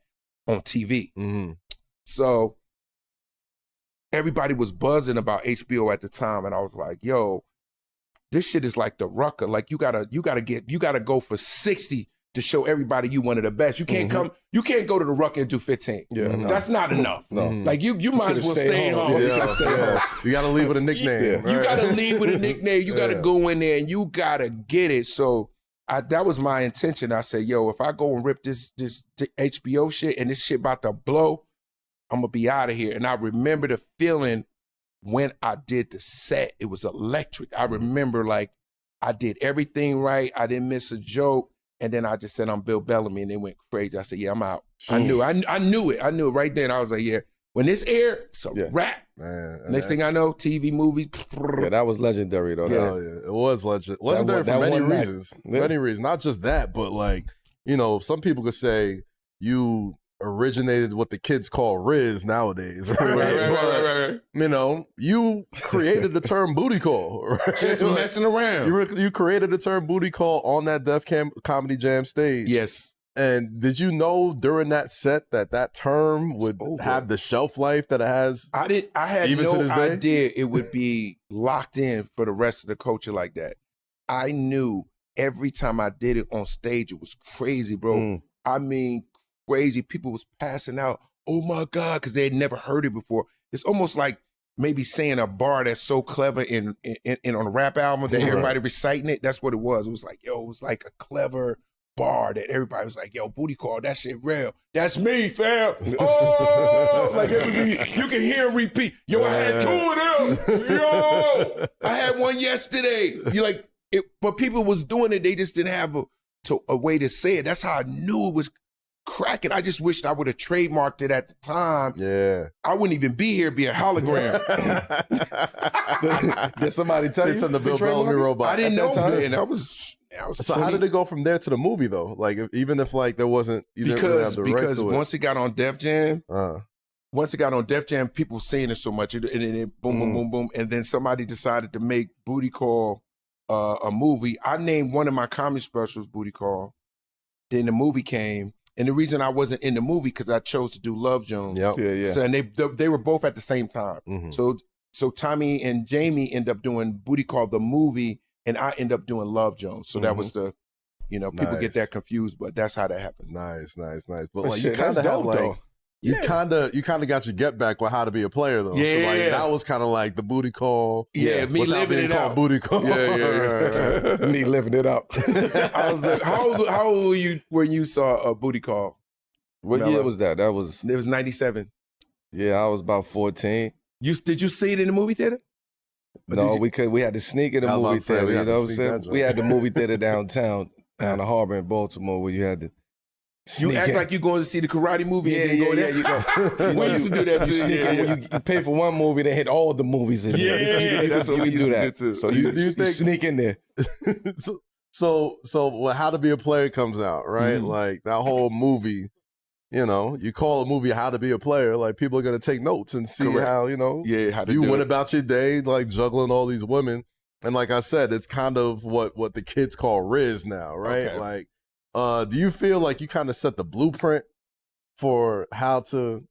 on TV. So everybody was buzzing about HBO at the time, and I was like, yo, this shit is like the Rucker. Like you gotta go for 60 to show everybody you one of the best. You can't you can't go to the Rucker and do 15. That's not enough. Like you might as well stay home. You gotta leave with a nickname. You gotta leave with a nickname. You gotta go in there and you gotta get it. So that was my intention. I said, yo, if I go and rip this HBO shit and this shit about to blow, I'm gonna be out of here. And I remember the feeling when I did the set. It was electric. I remember like I did everything right. I didn't miss a joke. And then I just said, I'm Bill Bellamy, and they went crazy. I said, yeah, I'm out. I knew it. I knew it right then. I was like, yeah, when this aired, it's a wrap. Next thing I know, TV, movies. Yeah, that was legendary, though. It was legendary for many reasons. Many reasons. Not just that, but like, you know, some people could say you originated what the kids call Riz nowadays. Right. You know, you created the term booty call. Right? Just messing around. You created the term booty call on that Def Comedy Jam stage. Yes. And did you know during that set that term would have the shelf life that it has? I had even no to this day? idea it would be locked in for the rest of the culture like that. I knew every time I did it on stage, it was crazy, bro. I mean, crazy. People was passing out. Oh my God, because they had never heard it before. It's almost like maybe saying a bar that's so clever in on a rap album that everybody reciting it. That's what it was. It was like, yo, it was like a clever bar that everybody was like, yo, booty call, that shit real. That's me, fam. Oh, like you can hear him repeat. Yo, I had 2 of them. Yo, I had one yesterday. You like it, but people was doing it. They just didn't have a way to say it. That's how I knew it was cracking. I just wished I would have trademarked it at the time. Yeah. I wouldn't even be here, be a hologram. Did somebody tell you? It's on the Bill Bellamy robot. I didn't know, man. I was so 20. How did it go from there to the movie though? Like even if like there wasn't, you didn't really have the rights to it. Once it got on Def Jam, people saying it so much, and then boom, boom, boom, boom, and then somebody decided to make Booty Call a movie. I named one of my comedy specials Booty Call. Then the movie came. And the reason I wasn't in the movie because I chose to do Love Jones. So, and they were both at the same time. So Tommy and Jamie end up doing Booty Call the movie, and I end up doing Love Jones. So that was the, you know, people get that confused, but that's how that happened. Nice. But like, you kind of have like, you kind of got your get back with How to Be a Player though. Yeah. Like that was kind of like the booty call. Yeah, me living it out. Booty call. Yeah. Me living it up. I was like, how old were you when you saw a Booty Call? What Melo? year was that? It was 97. Yeah, I was about 14. Did you see it in the movie theater? No, we had to sneak in the movie theater. You know what I'm saying? We had the movie theater down the harbor in Baltimore where you had to. You act like you're going to see the karate movie and then go there. You go. We used to do that too. You pay for one movie, they hit all the movies in there. Yeah, that's what we used to do too. So you sneak in there. So when How to Be a Player comes out, right? Like that whole movie, you know, you call a movie How to Be a Player, like people are gonna take notes and see how, you know, how you went about your day, like juggling all these women. And like I said, it's kind of what the kids call Riz now, right? Okay. Like, do you feel like you kind of set the blueprint for how to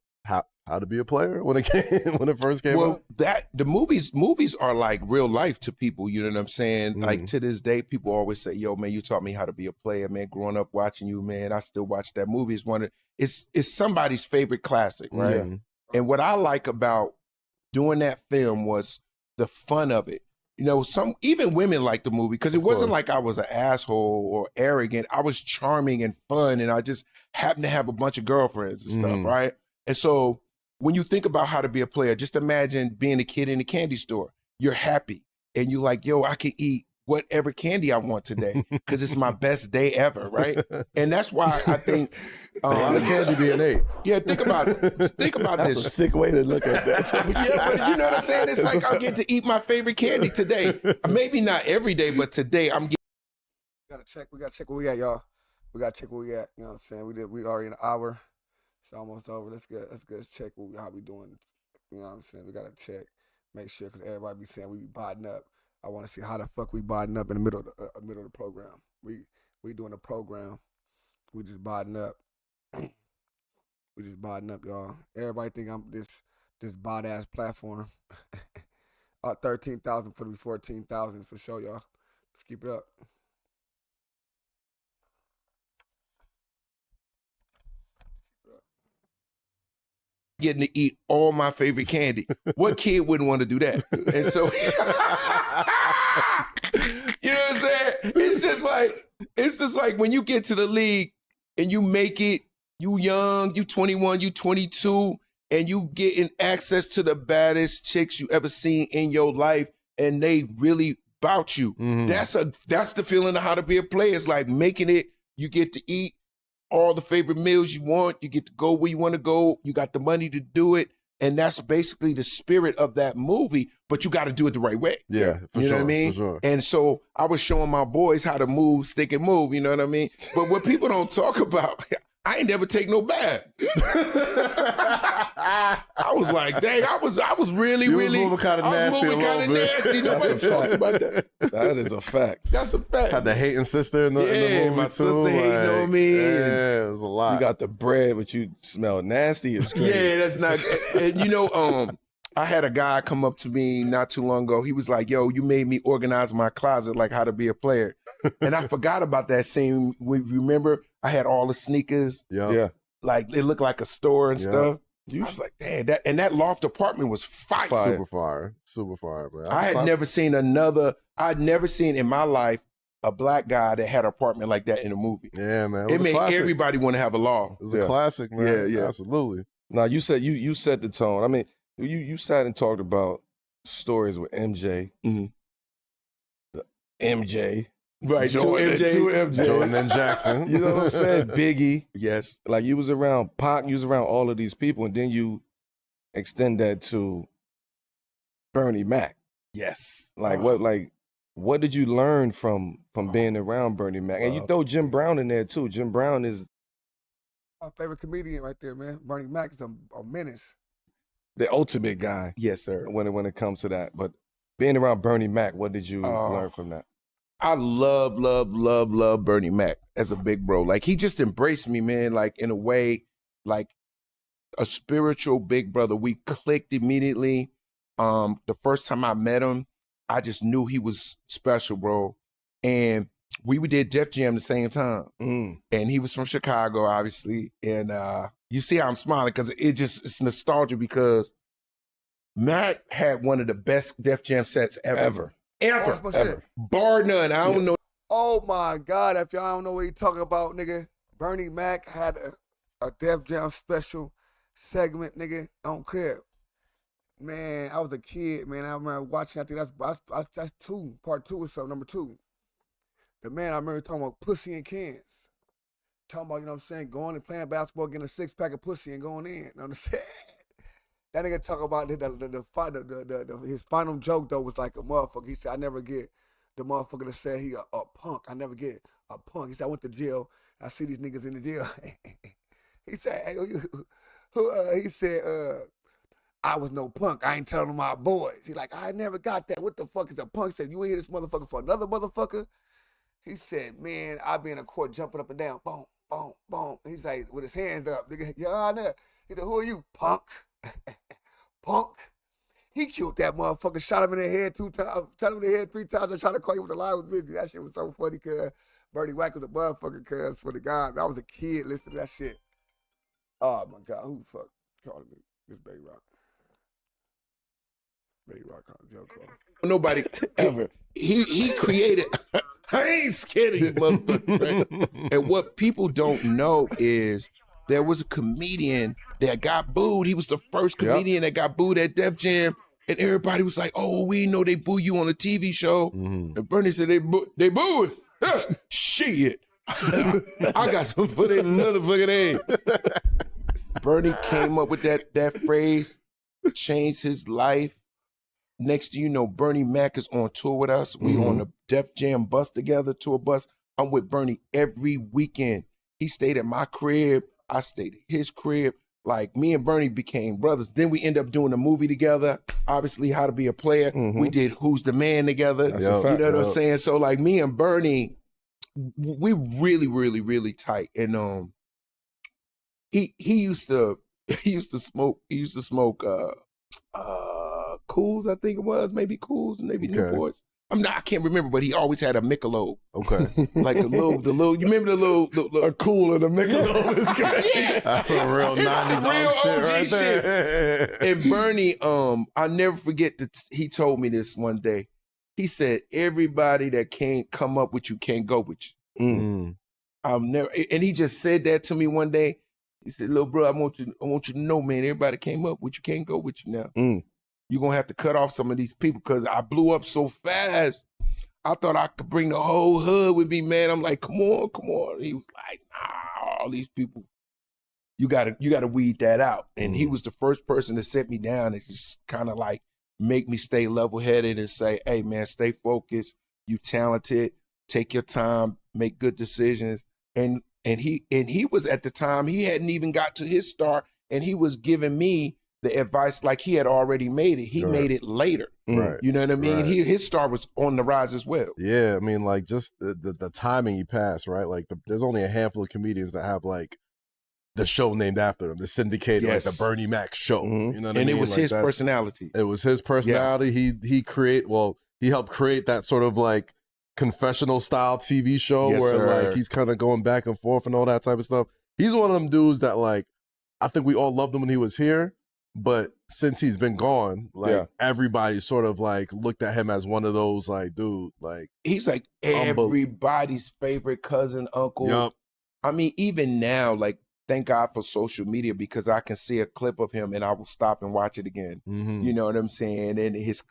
be a player when it first came out? That the movies are like real life to people, you know what I'm saying? Like to this day, people always say, yo, man, you taught me how to be a player, man. Growing up watching you, man, I still watch that movie. It's somebody's favorite classic, right? And what I like about doing that film was the fun of it. You know, even women like the movie because it wasn't like I was an asshole or arrogant. I was charming and fun, and I just happened to have a bunch of girlfriends and stuff, right? And so when you think about How to Be a Player, just imagine being a kid in a candy store. You're happy, and you're like, yo, I can eat whatever candy I want today because it's my best day ever, right? And that's why I think a lot of candy being ate. Yeah, think about it. Think about That's this. a sick way to look at that. Yeah, but you know what I'm saying? It's like I get to eat my favorite candy today. Maybe not every day, but today I'm getting. We gotta check where we at, y'all. We gotta check where we at. You know what I'm saying? We already in an hour. It's almost over. Let's check how we doing. You know what I'm saying? We gotta check, make sure, because everybody be saying we be botting up. I want to see how the fuck we botting up in the middle of the program. We doing a program. We just botting up. We just botting up, y'all. Everybody think I'm this bot ass platform. 13,000 for the 14,000 for sure, y'all. Let's keep it up. Getting to eat all my favorite candy. What kid wouldn't want to do that? And so, you know what I'm saying? It's just like when you get to the league and you make it, you young, you 21, you 22, and you getting access to the baddest chicks you ever seen in your life, and they really bout you. Mm-hmm. That's the feeling of how to be a player. It's like making it, you get to eat all the favorite meals you want. You get to go where you want to go. You got the money to do it. And that's basically the spirit of that movie, but you got to do it the right way. Yeah, you know what I mean? For sure. And so I was showing my boys how to move, stick and move, you know what I mean? But what people don't talk about, I ain't never take no bath. I was like, dang, I was really moving kind of nasty. Nobody talking about that. That is a fact. That's a fact. Had the hating sister in the movie my too. sister hating on me. Yeah, it was a lot. You got the bread, but you smell nasty. It's crazy. Yeah, that's not. And you know, I had a guy come up to me not too long ago. He was like, yo, you made me organize my closet like how to be a player. And I forgot about that scene. Remember, I had all the sneakers. Yeah. Like, it looked like a store and stuff. I was like, damn, that loft apartment was fire. Super fire, man. I'd never seen in my life a black guy that had an apartment like that in a movie. Yeah, man. It made everybody want to have a loft. It was a classic, man. Yeah. Absolutely. Now, you said you set the tone. I mean, you sat and talked about stories with MJ. Mm-hmm. The MJ. Right, Jordan, two MJs. Jordan and Jackson. You know what I'm saying? Biggie. Yes. Like, you was around Pac, you was around all of these people, and then you extend that to Bernie Mac. Yes. Like, what did you learn from being around Bernie Mac? And you throw Jim Brown in there, too. Jim Brown is my favorite comedian right there, man. Bernie Mac is a menace. the ultimate guy. Yes, sir. When it comes to that. But being around Bernie Mac, what did you learn from that? I love Bernie Mac as a big bro. Like, he just embraced me, man, like, in a way, like a spiritual big brother. We clicked immediately. The first time I met him, I just knew he was special, bro. And we did Def Jam the same time. And he was from Chicago, obviously. And you see how I'm smiling, because it's nostalgia, because Mac had one of the best Def Jam sets ever. Ever. Bar none. I don't know. Oh my God. If y'all don't know what he talking about, nigga, Bernie Mac had a Def Jam special segment, nigga, on crib. Man, I was a kid, man. I remember watching, I think that's part two or something, number 2. The man, I remember talking about pussy in cans. Talking about, you know what I'm saying, going and playing basketball, getting a 6-pack of pussy and going in. You know what I'm saying? That nigga talk about his final joke, though, was like a motherfucker. He said, I never get the motherfucker that said he a punk. I never get a punk. He said, I went to jail. I see these niggas in the jail. He said, hey, he said, I was no punk. I ain't telling them my boys. He like, I never got that. What the fuck is a punk? He said, you ain't hear this motherfucker for another motherfucker? He said, man, I be in a court jumping up and down. Boom, boom, boom. He's like, with his hands up. Nigga, Your Honor. He said, who are you, punk? Punk. He killed that motherfucker, shot him in the head 2 times, shot him in the head 3 times, and tried to call you when the line was busy. That shit was so funny, cuz Bernie Mac was a motherfucker, cuz, for the guy. I was a kid listening to that shit. Oh my God, who the fuck calling me? This Baby Rock. Baby Rock calling Joe call. Nobody ever. He created. I ain't scared of you, motherfucker. Right? And what people don't know is there was a comedian that got booed. He was the first comedian that got booed at Def Jam. And everybody was like, oh, we know they boo you on a TV show. Mm-hmm. And Bernie said, they boo it. Shit. I got some foot in another fucking head. Bernie came up with that phrase, changed his life. Next thing you know, Bernie Mac is on tour with us. We on the Def Jam bus together, tour bus. I'm with Bernie every weekend. He stayed at my crib. I stayed at his crib. Like, me and Bernie became brothers. Then we end up doing a movie together. Obviously, How to Be a Player. We did Who's the Man together. That's a fact, you know what I'm saying? So like, me and Bernie, we really, really, really tight. And he used to smoke Cools, I think it was, maybe Cools, maybe Newports. I can't remember, but he always had a Michelob. Okay. Like the little, you remember the little a Cool and a Michelob is crazy. Yeah. That's some real 90s real old shit OG right there. And Bernie, I'll never forget that he told me this one day. He said, everybody that can't come up with you can't go with you. I'll never, and he just said that to me one day. He said, little bro, I want you to know, man, everybody came up with you can't go with you now. You're going to have to cut off some of these people because I blew up so fast. I thought I could bring the whole hood with me, man. I'm like, come on. He was like, nah, all these people, you gotta weed that out. And he was the first person to sit me down and just kind of like make me stay level-headed and say, hey, man, stay focused. You talented. Take your time. Make good decisions. And he was, at the time, he hadn't even got to his start, and he was giving me the advice like he had already made it. He made it later. Right. You know what I mean? Right. His star was on the rise as well. Yeah, I mean, like, just the timing he passed, right? Like, there's only a handful of comedians that have, like, the show named after them, the syndicated, like the Bernie Mac show. You know what I mean? And it was like his personality. It was his personality. Yeah. He helped create that sort of, like, confessional style TV show where like he's kind of going back and forth and all that type of stuff. He's one of them dudes that, like, I think we all loved him when he was here, but since he's been gone, like everybody sort of like looked at him as one of those, like, dude, like, he's like everybody's favorite cousin, uncle. Yep. I mean, even now, like, thank God for social media, because I can see a clip of him and I will stop and watch it again. You know what I'm saying? And his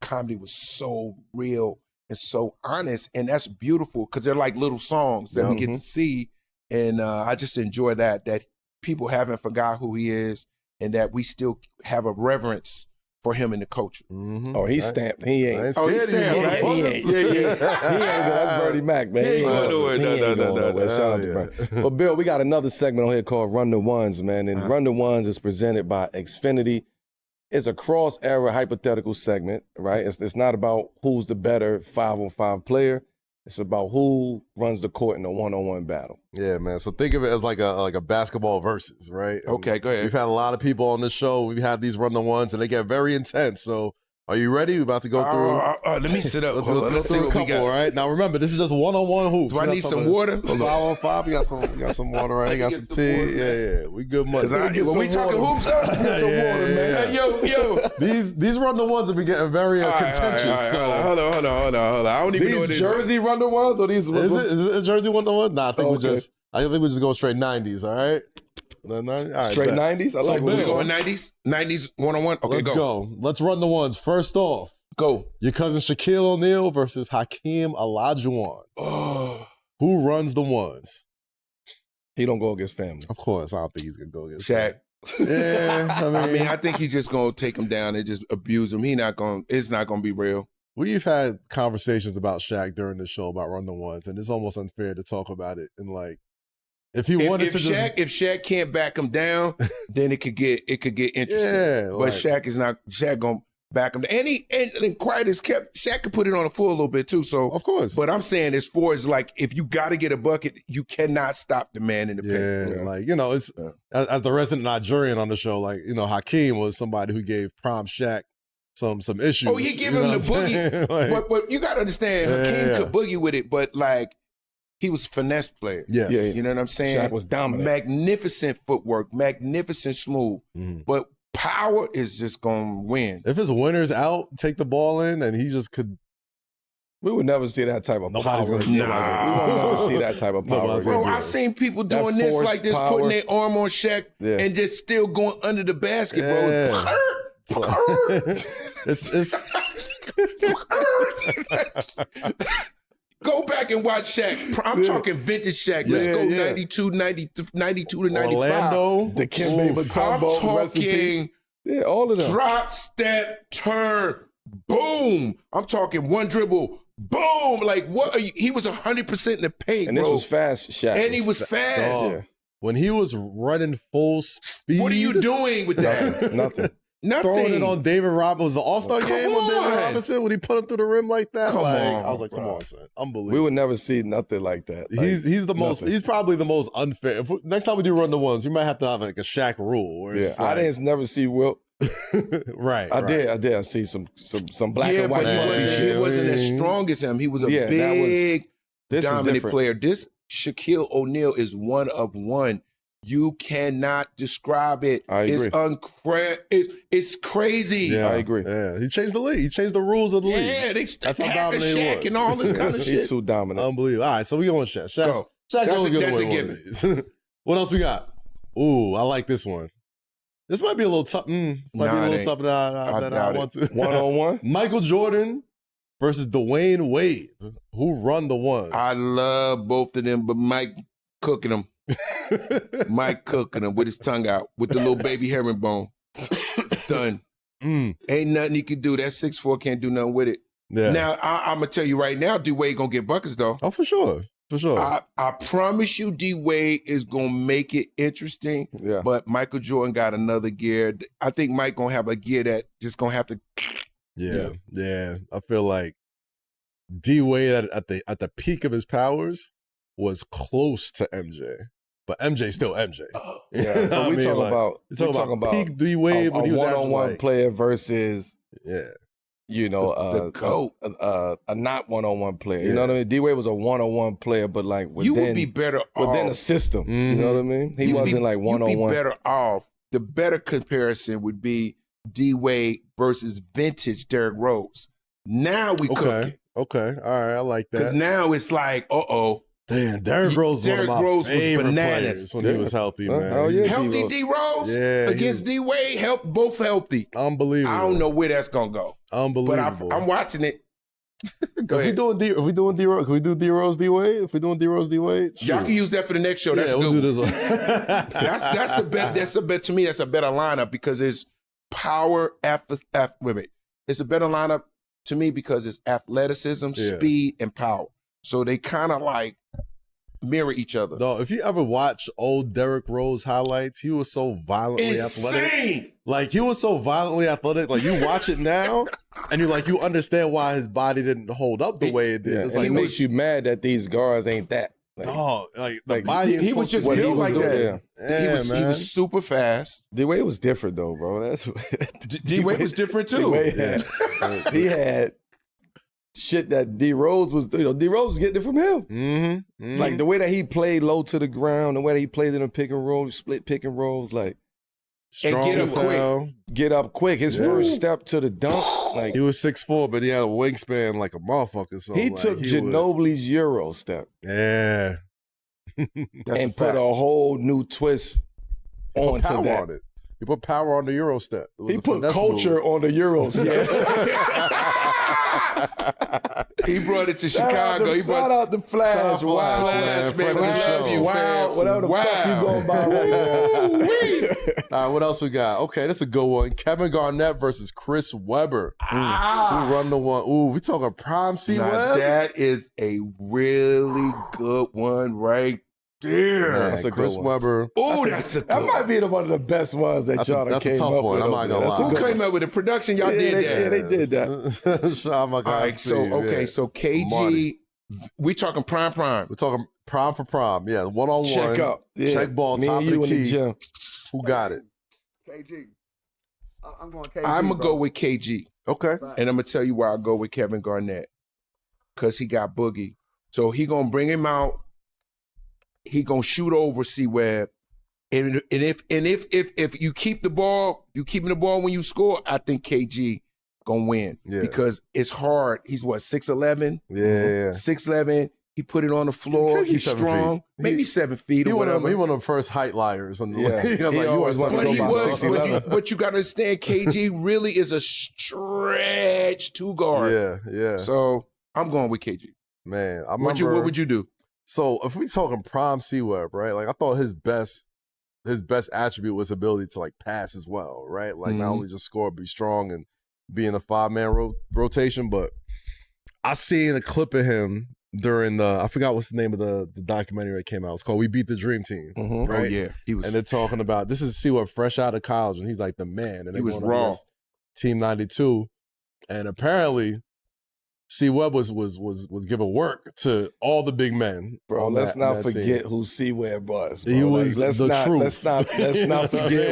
comedy was so real and so honest, and that's beautiful because they're like little songs that we get to see, and I just enjoy that people haven't forgot who he is, and that we still have a reverence for him in the culture. Oh, he's stamped. He ain't. Oh, he's stamped, right? He ain't. He ain't. That's Bernie Mac, man. He ain't going nowhere. No. Shout out to Bernie. But Bill, we got another segment on here called Run the Ones, man, and Run the Ones is presented by Xfinity. It's a cross-era hypothetical segment, right? It's not about who's the better 5-on-5 player. It's about who runs the court in a one-on-one battle. Yeah, man. So think of it as like a basketball versus, right? Okay, go ahead. We've had a lot of people on this show. We've had these run-the-ones, and they get very intense. So are you ready? We're about to go through. Let me sit up. Let's go through a couple, all right? Now remember, this is just one-on-one hoops. Do I need some water? 5-on-5. We got some water, right? You got some tea. Yeah. We good money. When we talking hoops, get some water, man. Hey, yo. These run-the-ones have been getting very contentious. So hold on. I don't even know what these Jersey Run the Ones or these? Is it a Jersey one-on-one? Nah, I think we just go straight 90s. All right. All right, straight 90s? I like we going 90s? 90s one-on-one? Okay, let's go. Let's run the ones. First off, go. Your cousin Shaquille O'Neal versus Hakeem Olajuwon. Oh. Who runs the ones? He don't go against family. Of course, I don't think he's gonna go against Shaq. Yeah, I mean, I think he's just gonna take him down and just abuse him. It's not gonna be real. We've had conversations about Shaq during the show about run the ones, and it's almost unfair to talk about it. And like, if Shaq can't back him down, then it could get interesting. Yeah, but Shaq gonna back him down. And quiet as kept, Shaq could put it on the floor a little bit too. So of course. But I'm saying as far as like, if you gotta get a bucket, you cannot stop the man in the paint. Yeah, like, you know, it's as the resident Nigerian on the show, like, you know, Hakeem was somebody who gave prime Shaq some issues. Oh, he give him the boogie. Like, but you gotta understand, Hakeem could boogie with it, but like, he was a finesse player. Yes. Yeah. You know what I'm saying? Shaq was dominant. Magnificent footwork, magnificent smooth. But power is just going to win. If his winner's out, take the ball in, and he just could. We would never see that type of power. We would never see that type of power. Bro, I've seen people doing this like this, putting their arm on Shaq and just still going under the basket, bro. It's Go back and watch Shaq. I'm talking vintage Shaq. Let's go 92 to 95. Orlando, Dikembe Mutombo, I'm rest in peace. talking All of them. drop, step, turn, boom. I'm talking one dribble, boom. Like, what are you? He was 100% in the paint, And bro. this was fast, Shaq. And he was fast. Dog. When he was running full speed. What are you doing with that? Nothing. Nothing. Throwing it on David Robinson. Was the All-Star Come game on David on. Robinson when he put him through the rim like that? Come like, on, I was like, come bro. on, son. Unbelievable. We would never see nothing like that. Like, He's the most. nothing. He's probably the most unfair. Next time we do run the ones, we might have to have like a Shaq rule. Where Yeah, it's I like, didn't never see Wilt. right. I right. did. I see some black Yeah, and white. but he fucking wasn't shit. as strong as him. He was a Yeah, that big, This is dominant different. player. This Shaquille O'Neal is one of one. You cannot describe it. I agree. It's crazy. Yeah, I agree. Yeah, he changed the league. He changed the rules of the league. Yeah, they That's how hack a dominant he Shaq was. and all this kind of He's shit. too dominant. Unbelievable. All right, so we going Shaq. Shaq's Go. always gonna That's a win one of these. What else we got? Ooh, I like this one. This might be a little tough. This might be a Nah, it little ain't. tougher than I doubt want to. 1-on-1. Michael Jordan versus Dwayne Wade. Who run the ones? I love both of them, but Mike cooking them. Mike cooking them with his tongue out, with the little baby herringbone. Done. Ain't nothing he can do. That 6'4" can't do nothing with it. Yeah. Now, I'm going to tell you right now, D-Wade going to get buckets, though. Oh, for sure. For sure. I promise you D-Wade is going to make it interesting, Yeah. but Michael Jordan got another gear. I think Mike going to have a gear that just going to have to... Yeah. I feel like D-Wade at the peak of his powers was close to MJ. But MJ's still MJ. Yeah, but we talking about peak D-Wade when a he was one-on-one like, player versus yeah. the GOAT. a not one-on-one player. Yeah. You know what I mean? D-Wade was a one-on-one player, but like You would be better within a off. system. You know what I mean? He wasn't like You'd one-on-one. be better off. The better comparison would be D-Wade versus vintage Derrick Rose. Now we cooking. Okay. All right. I like Because that. now it's like, uh-oh. Damn, Derrick Rose was one of my Rose was favorite bananas. players when he was healthy, man. Oh, yeah. Healthy D-Rose Yeah, against D-Wade, both healthy. Unbelievable. I don't know where that's going to go. But Unbelievable. I'm watching it. Go If ahead. we doing D-Rose, can we do D-Rose D-Wade? If we doing D-Rose D-Wade? Y'all can use that for the next show. That's yeah, a we'll good do one. this one. That's the bet. That's a bet to me. That's a better lineup because it's power. Wait. It's a better lineup to me because it's athleticism, Yeah. speed, and power. So they kind of like mirror each other. No, if you ever watch old Derrick Rose highlights, he was so violently athletic. Insane. Like he was so violently athletic. Like you watch it now, and you understand why his body didn't hold up the way it did. Yeah, It's and like it makes you mad that these guards ain't that. Like, dog, like the like, body. he was just what he built was like doing, that. yeah. Yeah, He was super fast. D-Wade was different though, bro. That's D-Wade was different too. D-Wade had, he had shit that D-Rose was. D-Rose was getting it from him. Mm-hmm. Like the way that he played low to the ground, the way that he played in a pick and roll, split pick and rolls, like strong get up as quick. hell. get up quick. His first step to the dunk, like He was 6'4", but he had a wingspan like a motherfucker. So he like, took he Ginobili's Euro step yeah, That's and a put fact. a whole new twist put onto power that. on it. He put power on the Euro step. It was He a put finesse culture move. on the Euro step. He brought it to Shout Chicago. Shout out to Flash. Shout out to Wow. Flash, man. Friend of the Flash, show. wow. Fam. Whatever the fuck you going by right now. All right, what else we got? Okay, that's a good one. Kevin Garnett versus Chris Webber. Who run the one? Ooh, we talking prime C Now, Web? that is a really good one right there. Man, That's a good Chris one. Webber. Oh, that's a good That might be one of the best ones that y'all That's a came tough up one. with. I'm not gonna That's a lie. Who good came one. up with the production? Y'all Yeah, did they- that. yeah, they did that. Shout out my guy. All right, Steve, so KG, Marty. we talking prime. We're talking prime for prime. Yeah, one-on-one. Check up. Yeah. Check ball, Me top and of you the in the key. gym. Who got it? KG. I'm going KG. I'm gonna bro. go with KG, Okay. and I'm gonna tell you why I go with Kevin Garnett, cause he got Boogie, so he gonna bring him out. He gonna shoot over C Web, and if you keep the ball, you keeping the ball when you score. I think KG gonna win Yeah. because it's hard. He's what 6'11", Yeah. 6'11". He put it on the floor. He's 7 strong. feet. Maybe 7 feet or whatever. He one of the first height liars. On the He always wanted to go by 6'11". But you got to understand, KG really is a stretch two guard. Yeah. So I'm going with KG. Man, I remember. What would you do? So if we talking prime C-Web, right? Like I thought his best attribute was ability to like pass as well, right? Like not only just score, be strong and be in a 5-man rotation, but I seen a clip of him during I forgot what's the name of the documentary that came out. It's called We Beat the Dream Team, right? Oh yeah, he was. And they're talking about this is C-Web fresh out of college, and he's like the man. And he was raw. Team 92, and apparently C-Web was giving work to all the big men. Bro, let's not forget who C-Web was. Bro. He was the truth. Let's not forget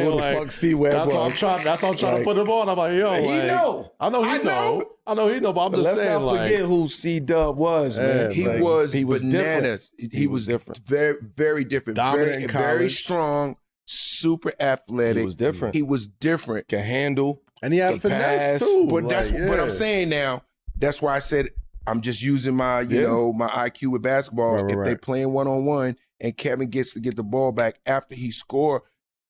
who the fuck C-Web was. That's how I'm trying to put him on. I'm like, yo, he know. I know he know, but I'm just saying, let's not forget who C-Dub was, man. He was bananas. He was different. Very, very different. Dominant in college. Very strong, super athletic. He was different. He was different. Can handle. And he had finesse too. But that's what I'm saying now. That's why I said I'm just using my, my IQ with basketball. Right. If they playing one-on-one and Kevin gets to get the ball back after he scored,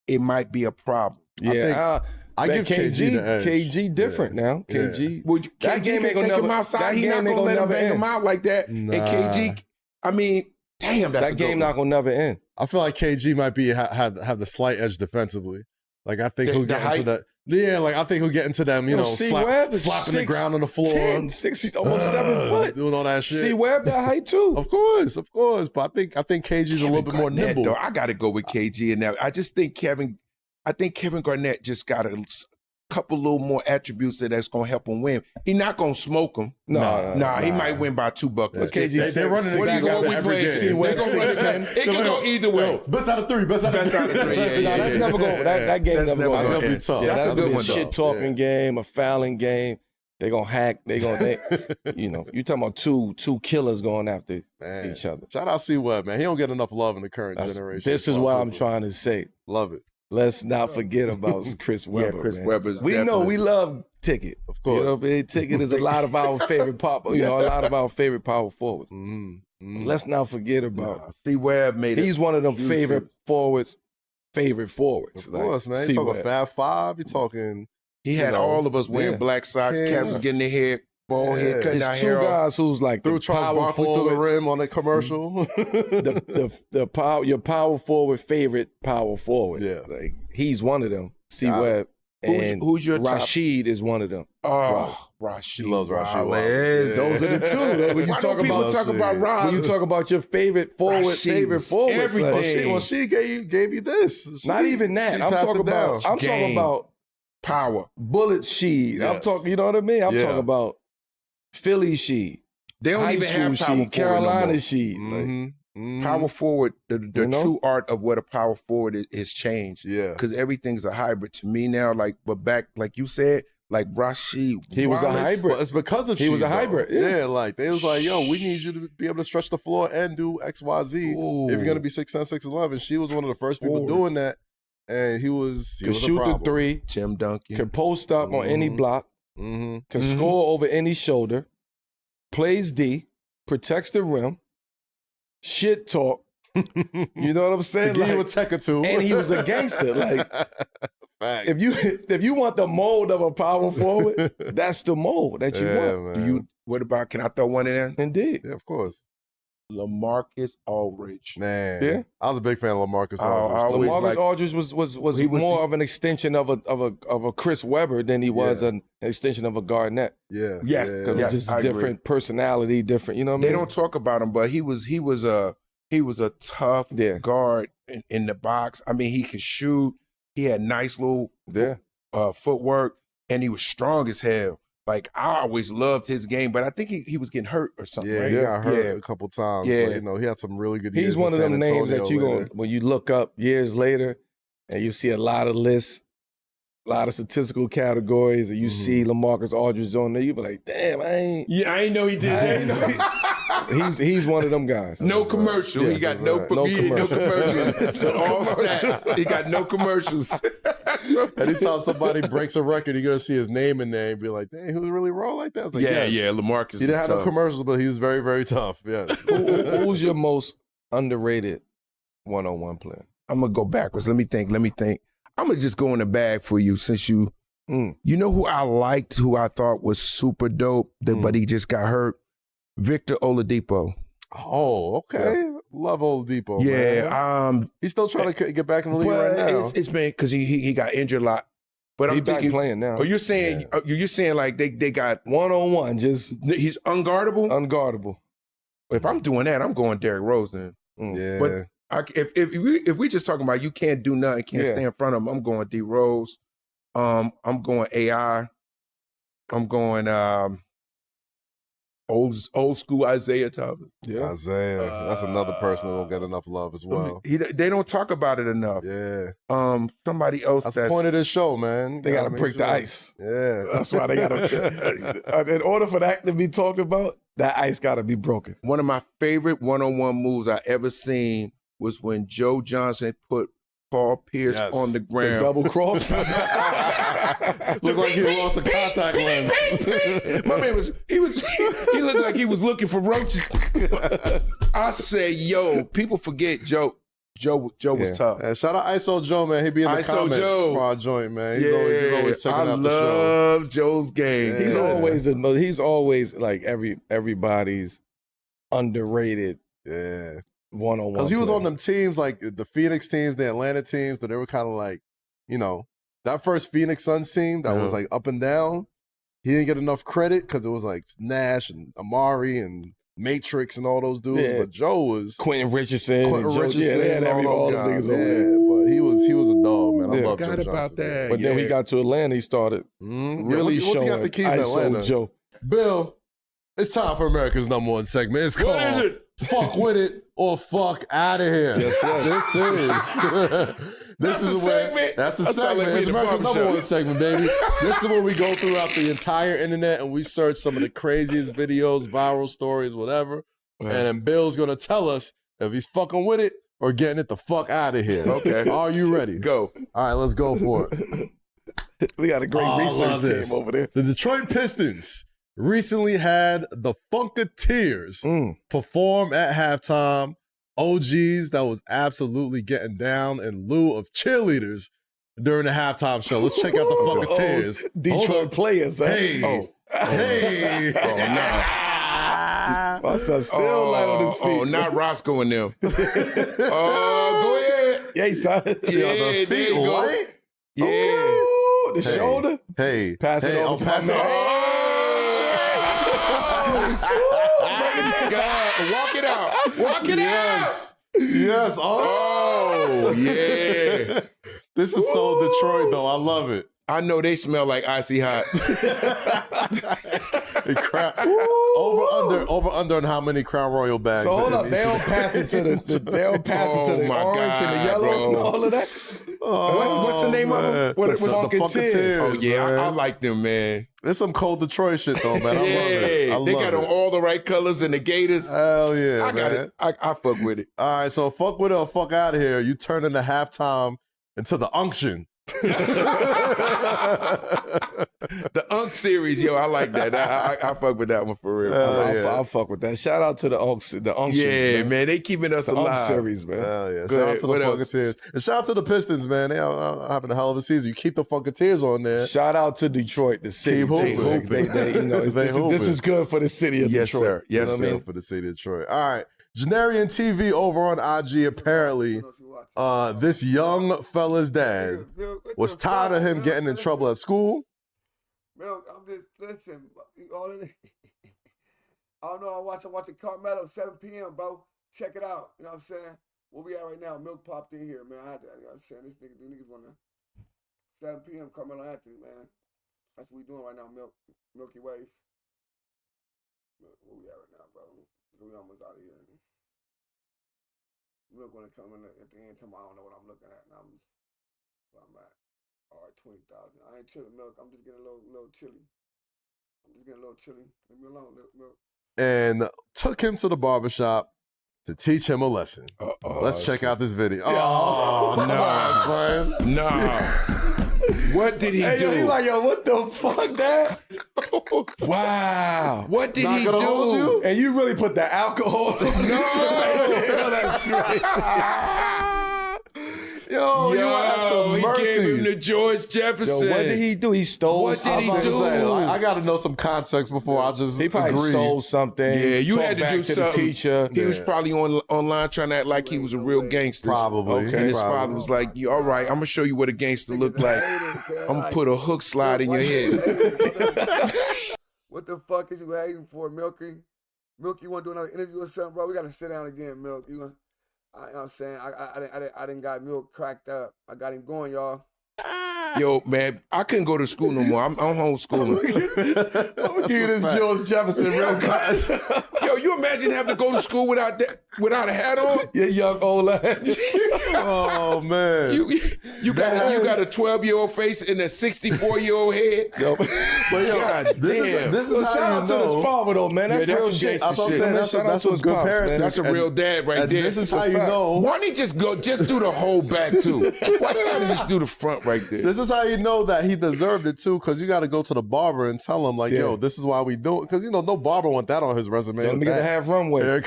it might be a problem. Yeah, I give KG the edge. KG different now. KG. Well, That KG game ain't can gonna take him never- outside. that He's game not ain't going to gonna let him never bang end. him out like that. Nah. And KG, I mean, damn, that's That a good game one. not gonna never end. I feel like KG might be have the slight edge defensively. Like I think he'll The get into height? that. Yeah, like I think he'll get into them. C-Web is slapping the ground on the floor, 10, 6, almost 7 foot. doing all that shit. C-Web that height too. Of course. But I think KG's a little bit more Garnett, nimble. though, I got to go with KG in that. I just think Kevin Garnett just got a couple little more attributes that's going to help him win. He's not going to smoke him. Nah, he might win by 2 buckets. They're running What it do you back go? after We every play game. C-Web It 6'10". can go either way. Best out of three. Best out of three. Yeah. That's never going. That game That's never going. never That's gonna be tough. Yeah, That's that's a good gonna one, be a though. shit talking game, a fouling game. They gonna hack. You talking about two killers going after each other. Shout out C-Web, man. He don't get enough love in the current generation. This is what I'm trying to say. Love it. Let's not forget about Chris Webber. Chris man. Webber's We know definitely- we love Ticket. Of course. You know what I mean? Ticket is a lot of our favorite power forwards. Let's not forget about C-Web made it. he's one of them huge favorite forwards. Of course, man. You talking Fab Five? You talking? He had all of us wearing black socks. Kings. Cats was getting their hair, bald head, cutting our It's two hair off. guys who's like Threw the Charles power Barkley through the forwards. rim on a commercial. the power your power forward favorite power forward. Yeah. Like he's one of them. C-Web. And Who's your top? Rashid is one of them. Oh, Rashid. He loves Rashid Wallace. Wallace. Those are the two. Though, when you Why talk don't people about talk about Rob? when you talk about your favorite forward, Rashid favorite was forwards, everything. like, Well, she gave you this. not even that. she I'm passed talking it down. about. I'm talking Game. about Power. Bullet Sheed. I'm Yes. talking. You know what I mean? I'm Yeah. talking about Philly Sheed, They don't high even school have power Sheed, forward Carolina no more. Sheed. Power forward, the You know? true art of what a power forward is changed. Yeah. Because everything's a hybrid to me now. But back, like you said, like Rashid. He was a Wallace, hybrid. Well, it's because of He was Sheed, a hybrid, though. yeah. Like they was like, yo, we need you to be able to stretch the floor and do X, Y, Z. Ooh. If you're gonna be 6'10", 6'11". She was one of the first people doing that, and he was Could shoot the three. Tim Duncan. Can post up on any block. Mm-hmm. Can score over any shoulder. Plays D. Protects the rim. Shit talk. You know what I'm saying? Give you a Like, tech or two. and he was a gangster. Like, Fact. if you want the mold of a power forward, that's the mold that you want. man. What about, can I throw one in there? Indeed. Yeah, of course. LaMarcus Aldridge. Man. Yeah. I was a big fan of LaMarcus I Aldridge. always LaMarcus like- Aldridge was He was- more of an extension of a Chris Webber than he was an extension of a Garnett. Yeah. Yes, yeah. Because yes. just I agree. different personality, different. You know what I mean? They don't talk about him, but he was a tough Yeah. guard in the box. I mean, he could shoot. He had nice little Yeah. footwork, and he was strong as hell. Like, I always loved his game, but I think he was getting hurt or something, Yeah, right? he got hurt Yeah. a couple times. Yeah. But, he had some really good years. He's one in of them San names that Antonio you later. going when you look up years later, and you see a lot of lists, a lot of statistical categories, and you see LaMarcus Aldridge on there. You be like, damn, I ain't Yeah, I ain't know he did I ain't know he- He's one of them guys. No commercial. He got no commercial. All stats. He got no commercials. Anytime somebody breaks a record, you're gonna see his name in there and be like, "Dang, he was really raw like that." I was like, yeah. LaMarcus. He didn't have no commercials, but he was very, very tough. Yes. Who's your most underrated one-on-one player? I'm gonna go backwards. Let me think. I'm gonna just go in the bag for you since you. You know who I liked, who I thought was super dope, but he just got hurt? Victor Oladipo. Oh, okay. Yeah. Love Oladipo. Yeah, man. He's still trying to get back in the league right now. It's been because he got injured a lot. But I'm thinking, back playing now. Are you saying you're saying like they got one-on-one? Just he's unguardable. Unguardable. If I'm doing that, I'm going Derrick Rose then. Yeah. But if we just talking about you can't do nothing, can't stay in front of him, I'm going D Rose. I'm going AI. I'm going old school Isaiah Thomas. Yeah, Isaiah. That's another person who don't get enough love as well. They don't talk about it enough. Yeah. Somebody else. That's the point of this show, man. They got to break the ice. Yeah. That's why they got to. In order for that to be talked about, that ice got to be broken. One of my favorite one-on-one moves I ever seen was when Joe Johnson put Paul Pierce on the ground. Double cross. Looked like he lost a contact lens. My man he looked like he was looking for roaches. I say, yo, people forget Joe was tough. Yeah, shout out ISO Joe, man. He be in the comments for our joint, man. He's always checking out the show. I love Joe's game. Yeah. He's always like everybody's underrated. Yeah. One-on-one. Because he was on them teams, like the Phoenix teams, the Atlanta teams, that they were kind of like, that first Phoenix Suns team that was like up and down. He didn't get enough credit because it was like Nash and Amari and Matrix and all those dudes. Yeah. But Joe was Quentin Richardson. They had all those guys. niggas but he was a dog, man. I love Joe Johnson. About that. But then he got to Atlanta, he started really once he got the keys to Atlanta. Joe. Bill, it's time for America's #1 segment. It's called What is it? Fuck With It or Fuck Out of Here. This is the segment. That's the That's segment. like It's the America's barbershop. #1 segment, baby. This is where we go throughout the entire internet and we search some of the craziest videos, viral stories, whatever. And then Bill's gonna tell us if he's fucking with it or getting it the fuck out of here. Okay. Are you ready? Go. All right, let's go for it. We got a great research team over there. The Detroit Pistons recently had the Funketeers perform at halftime. OGs that was absolutely getting down in lieu of cheerleaders during the halftime show. Let's check out the Funketeers. Detroit players. Huh? Hey. Hey. Oh, no. My son's still light on his feet. Oh, not Roscoe and them. Go ahead. Yeah, son. Yeah, the feet there you go. white? Yeah. Ooh, the shoulder. Hey. Pass it over to my man. God, walk it out. Walk it out. Yes. Oh, yeah. This is so Detroit, though. I love it. I know they smell like icy hot. Over under on how many Crown Royal bags. So hold up, they don't pass it to the orange and the yellow and all of that. What's the name of them? The Funketeers. Oh yeah, I like them, man. There's some cold Detroit shit though, man. I love it. They got on all the right colors and the Gators. Hell yeah, I got it. I fuck with it. All right, so fuck with it or fuck out of here. You turn into halftime into the unction. The Unk series, yo, I like that. I fuck with that one for real. I'll fuck with that. Shout out to the Unks. Yeah, man, they keeping us the alive. Unk series, man. Hell yeah. Go Shout ahead. out to the What else? Funketeers. And shout out to the Pistons, man. They are having a hell of a season. You keep the Funketeers on there. Shout out to Detroit, the city. Keep hooping. This is good for the city of Yes, Detroit. sir. Yes, You know what I sir. mean? For the city of Detroit. All right. Janarian TV over on IG apparently. This young fella's dad was tired of him getting in trouble at school. Milk, I'm just listen. All in it. I don't know. I'm watching Carmelo 7 p.m. bro. Check it out. You know what I'm saying? Where we at right now? Milk popped in here, man. I'm saying these niggas wanna 7 p.m. Carmelo Anthony, man. That's what we doing right now. Milky Wave. Where we at right now, bro? We almost out of here. Milk gonna come in at the end. I don't know what I'm looking at. Now I'm at. All right, 20,000. I ain't chilling, Milk. I'm just getting a little chilly. Leave me alone, Milk. and took him to the barbershop to teach him a lesson. Let's check out this video. Oh, come on, son. No. What did he do? Yo, he like, yo, what the fuck, Dad? Wow. What did Not he gonna hold do? you? And you really put the alcohol on That's crazy. Yo, you have he mercy. gave him to George Jefferson. Yo, what did he do? He stole What did he something. do? I got to know some context before I just He probably agree. stole something. Yeah, you talked had to back do to something. the teacher. He was probably online trying to act like he was a real gangster. Probably. And his Probably. father was like, "You all right? I'm gonna show you what a gangster look like. I'm gonna put a hook slide in your head." What the fuck is you hating for, Milky? Milky, you want to do another interview or something, bro? We got to sit down again, Milk. You know what I'm saying? I didn't got Milk cracked up. I got him going, y'all. Yo, man, I couldn't go to school no more. I'm homeschooling. I'm gonna give you this George Jefferson real guys. Yo, you imagine having to go to school without a hat on? Yeah, young old lad. Oh, man. You got a 12-year-old face and a 64-year-old head. Yo, But yo, God this is shout how out you to know. this father though, man. That's Yeah, that's real some shit. gangster That's what I'm shit. saying. Man, That's shout out some to his good pops, man. parenting. That's a real dad right And there. this is That's how a you fact. know. Why don't he just do the whole back too? Why they gotta just do the front right there? This is how you know that he deserved it too, because you got to go to the barber and tell him like, yo, this is why we do it. Because no barber want that on his resume. Let me get a half runway.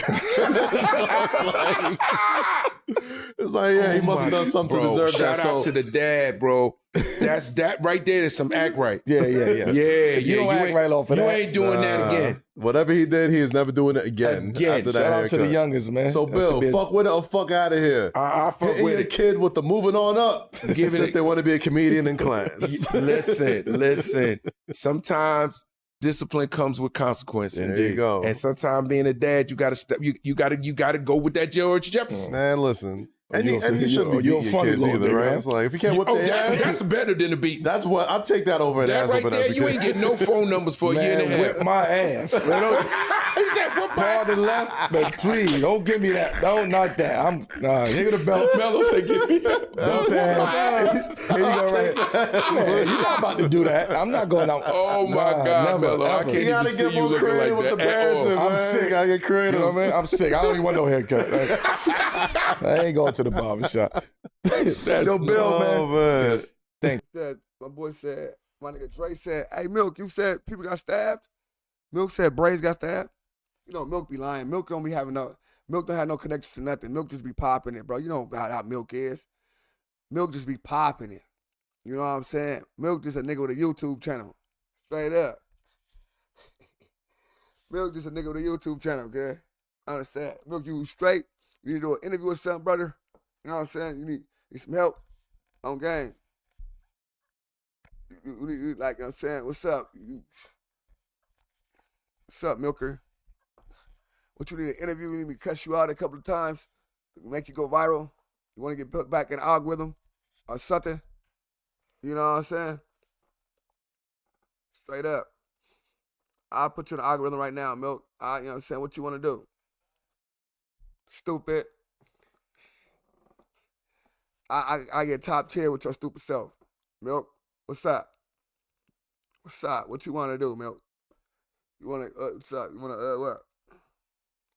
It's like, yeah, he must have done something Bro, to deserve that. shout out to the dad, bro. That's that right there. Is some act right. Yeah. Yeah, You don't act ain't- right off of You that. ain't doing that again. Whatever he did, he is never doing it again. After that Shout out to the haircut. youngest, man. So, That should Bill, be a- fuck with it or fuck out of here. I fuck Hitting with your it. kid with the moving on up Give since it- they want to be a comedian in class. Listen. Sometimes discipline comes with consequences. There you go. And sometimes being a dad, you gotta step. You gotta go with that George Jefferson. Man, listen. And you shouldn't be you're beating your funny kids little either, nigga, right? huh? It's like, if you can't whip Oh, their ass, that's better than a beat. that's what, I'll take that over an That ass right whooping there, as a you kid. ain't getting no phone numbers for a year and a Man, half. whip my ass. He said, "Whip my Pardon left, but please don't give me that. Don't not that. I'm nigga the belt. Melo said, "Give me that." Belt ass. Here you go, right. Man, you're not about to do that. I'm not going out. Oh my God, never, Melo, I ever. can't You even gotta see get you more looking like creative with the that at all. parenting, I'm man. sick. I get creative. You know what I mean? I'm sick. I don't even want no haircut. I ain't going to the barbershop. Yo, Bill, man. man. Said, my boy said, my nigga Dre said, hey, Milk, you said people got stabbed? Milk said Braves got stabbed? You know, Milk be lying. Milk don't have no connections to nothing. Milk just be popping it, bro. You know how Milk is. Milk just be popping it. You know what I'm saying? Milk just a nigga with a YouTube channel. Straight up. Milk just a nigga with a YouTube channel, okay? Understand? Milk, you straight. You need to do an interview or something, brother. You know what I'm saying? You need some help on game. You like I'm saying, what's up? What's up, Milker? What you need an interview? You need me to cuss you out a couple of times, make you go viral. You want to get put back in the algorithm or something? You know what I'm saying? Straight up. I'll put you in the algorithm right now, Milk. You know what I'm saying? What you want to do? Stupid. I get top tier with your stupid self. Milk, what's up? What's up? What you want to do, Milk? You want to, what's up? You want to, what?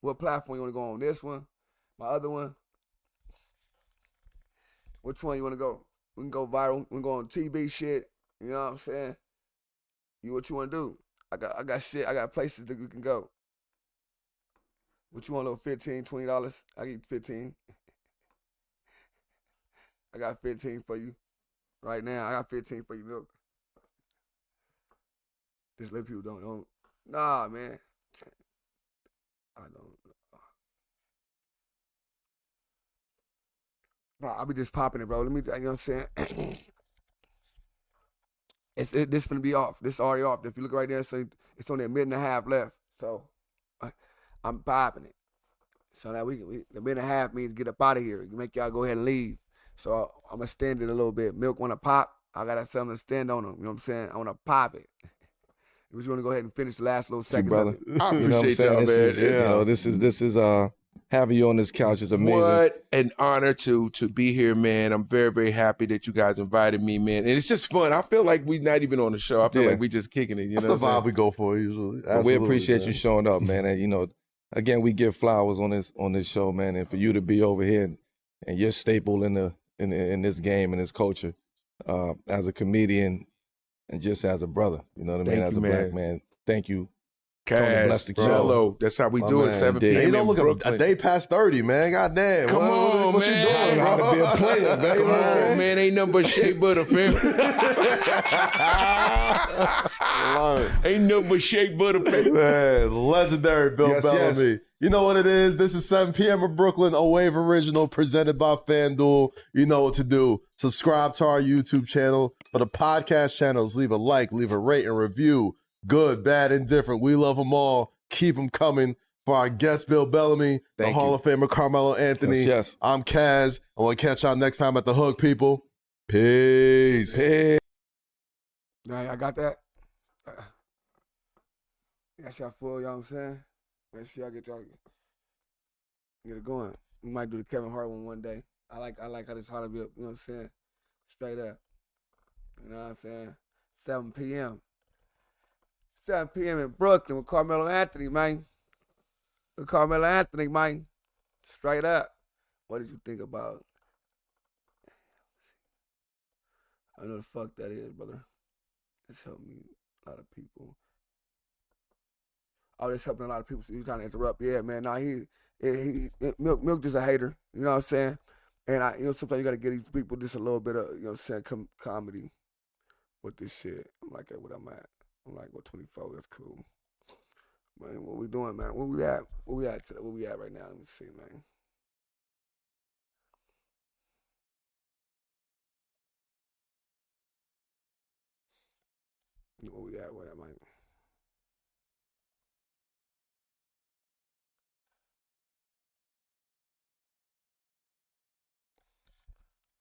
What platform you want to go on? This one? My other one? Which one you want to go? We can go viral. We can go on TV shit. You know what I'm saying? What you want to do? I got shit. I got places that we can go. What you want, a little $15, $20? I give you 15. I got 15 for you. Right now, I got 15 for you, Milk. Just let people don't. Nah, man. I don't. Nah, I be just popping it, bro. Let me, you know what I'm saying? This finna be off. This already off. If you look right there, it's only a minute and a half left. So I'm popping it. So now the minute and a half means get up out of here. Make y'all go ahead and leave. So I'm gonna stand it a little bit. Milk wanna pop. I got something to stand on them. You know what I'm saying? I wanna pop it. We just wanna go ahead and finish the last little seconds, brother. of it. I You know what I'm appreciate saying? y'all, man. This is having you on this couch is amazing. What an honor to be here, man. I'm very, very happy that you guys invited me, man. And it's just fun. I feel like we're not even on the show. I feel like we just kicking it. That's the vibe we go for usually. We appreciate you showing up, man. And, you know, again, we give flowers on this show, man. And for you to be over here and you're staple in this game and this culture as a comedian and just as a brother, you know what I mean? As a black man, thank you. Cass, Melo, that's how we do it. 7 p.m. You don't look a day past 30, man. Goddamn. Come on, what man. you doing, How to be a player, baby. Come on, man. Ain't nothing but shea butter, fam. Ain't nothing but shea butter, fam. Man, legendary Bill Bellamy. Yes. You know what it is? This is 7 p.m. in Brooklyn, a Wave original presented by FanDuel. You know what to do. Subscribe to our YouTube channel. For the podcast channels, leave a like, leave a rate and review. Good, bad, indifferent. We love them all. Keep them coming. For our guest, Bill Bellamy, the Hall of Famer Carmelo Anthony. Yes. I'm Kaz. I want to catch y'all next time at the Hook, people. Peace. Now, I got that. Got y'all full, you know what I'm saying? Make sure y'all get it going. We might do the Kevin Hart one day. I like how this Hollywood, you know what I'm saying? Straight up. You know what I'm saying? 7 p.m. 7 p.m. in Brooklyn with Carmelo Anthony, man. Straight up. What did you think about? I know the fuck that is, brother. It's helped me a lot of people. Oh, it's helping a lot of people. So you trying to interrupt? Yeah, man. Nah, Milk just a hater. You know what I'm saying? And sometimes you gotta give these people just a little bit of, you know what I'm saying, comedy with this shit. I'm like, what I'm at. I'm like, 24, that's cool. Man, what we doing, man? Where we at? Where we at today? Where we at right now? Let me see, man. Where we at? Where that might.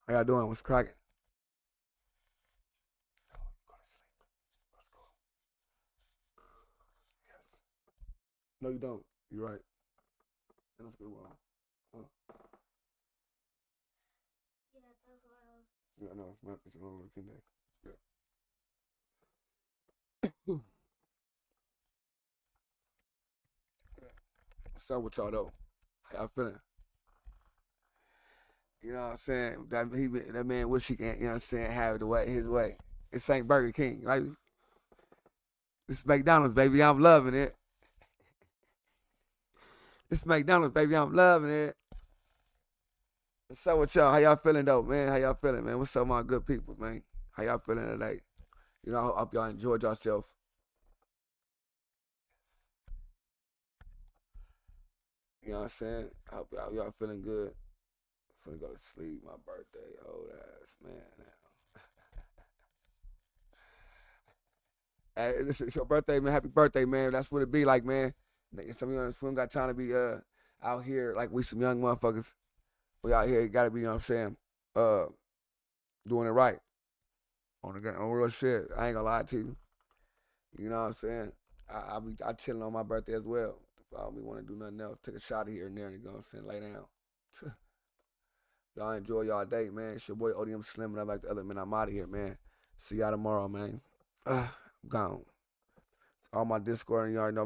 How y'all doing? What's cracking? No, you don't. You're right. That's a good one. Huh? Yeah, that's what I was. Yeah, no, it's not. It's a little looking day. Yeah. What's up with y'all though? How y'all feeling? You know what I'm saying? That man wish he can, you know what I'm saying, have it his way. This ain't Burger King, right? This McDonald's, baby. I'm loving it. This McDonald's, baby, I'm loving it. What's up with y'all? How y'all feeling, though, man? How y'all feeling, man? What's up, my good people, man? How y'all feeling today? You know, I hope y'all enjoyed yourself. You know what I'm saying? I hope y'all feeling good. I'm finna go to sleep. My birthday, old ass, man. Hey, this is your birthday, man. Happy birthday, man. That's what it be like, man. Some of you don't got time to be out here like we some young motherfuckers. We out here gotta be, you know what I'm saying, doing it right. On real shit. I ain't gonna lie to you. You know what I'm saying? I chilling on my birthday as well. If I don't want to do nothing else, take a shot here and there, you know what I'm saying, lay down. Y'all enjoy y'all day, man. It's your boy ODM Slim, and I like the other man. I'm out of here, man. See y'all tomorrow, man. I'm gone. All my Discord, and you already know we